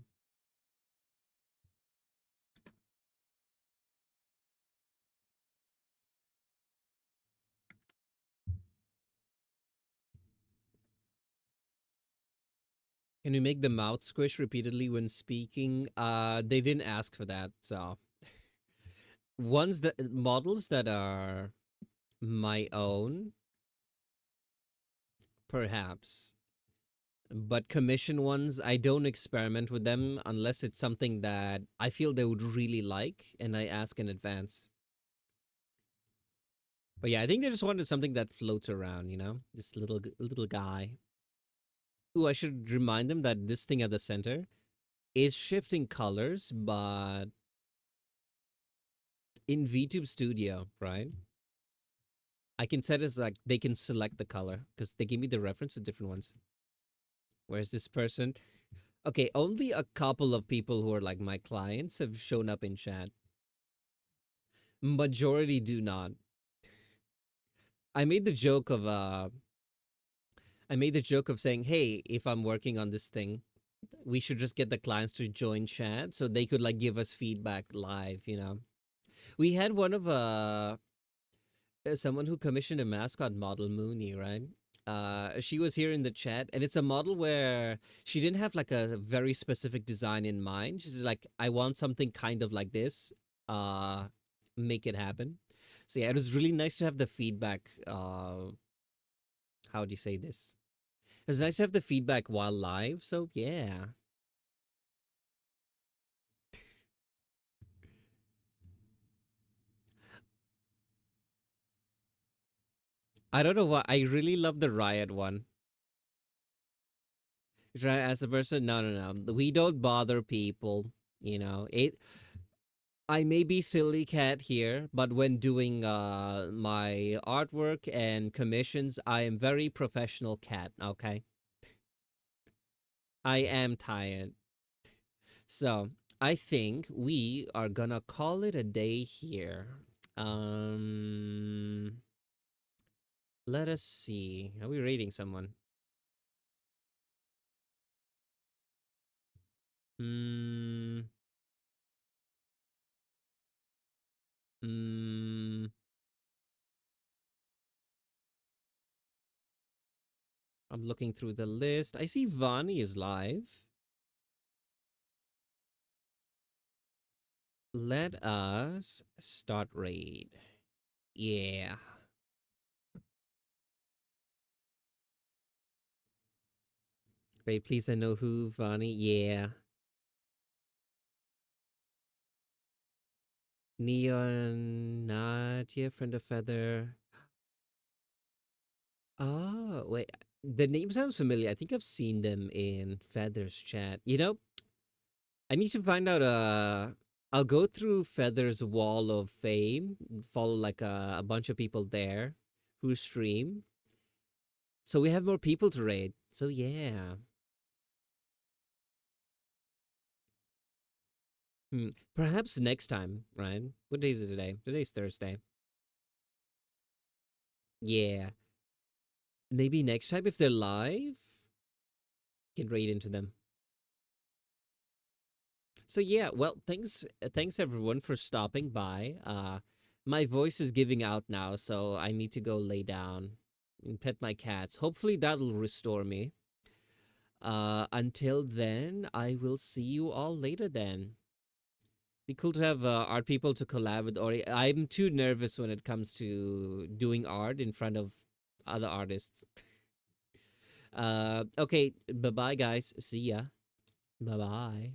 Can we make the mouth squish repeatedly when speaking? They didn't ask for that. So ones that models that are my own, perhaps. But commission ones, I don't experiment with them unless it's something that I feel they would really like and I ask in advance. But yeah, I think they just wanted something that floats around, you know? This little guy. Ooh, I should remind them that this thing at the center is shifting colors, but in VTube Studio, right? I can set as like they can select the color because they give me the reference to different ones. Where's this person? Okay, only a couple of people who are like my clients have shown up in chat. Majority do not. I made the joke of saying, "Hey, if I'm working on this thing, we should just get the clients to join chat so they could like give us feedback live, you know." We had one of someone who commissioned a mascot model, Mooney, right? She was here in the chat, and it's a model where she didn't have like a very specific design in mind. She's like, I want something kind of like this. Uh, make it happen. So yeah, it was really nice to have the feedback. How do you say this? It was nice to have the feedback while live. So yeah, I don't know why. I really love the riot one. Try to ask the person, no, no, no. We don't bother people. You know, I may be silly cat here, but when doing my artwork and commissions, I am very professional cat, okay? I am tired. So, I think we are gonna call it a day here. Um let us see. Are we rating someone? Hmm. Hmm. I'm looking through the list. I see Vani is live. Let us start raid. Yeah. Great, please I know who, Vani. Yeah. Neon, Nadia, Friend of Feather. Oh, wait. The name sounds familiar. I think I've seen them in Feather's chat. I need to find out I'll go through Feather's wall of fame, follow like a bunch of people there who stream. So we have more people to raid. So yeah. Perhaps next time, right? What day is it today? Today's Thursday. Yeah. Maybe next time if they're live, can raid into them. So yeah, well, thanks everyone for stopping by. My voice is giving out now, so I need to go lay down and pet my cats. Hopefully that'll restore me. Until then, I will see you all later then. Be cool to have art people to collab with. Or I'm too nervous when it comes to doing art in front of other artists. Okay, bye bye guys. See ya. Bye bye.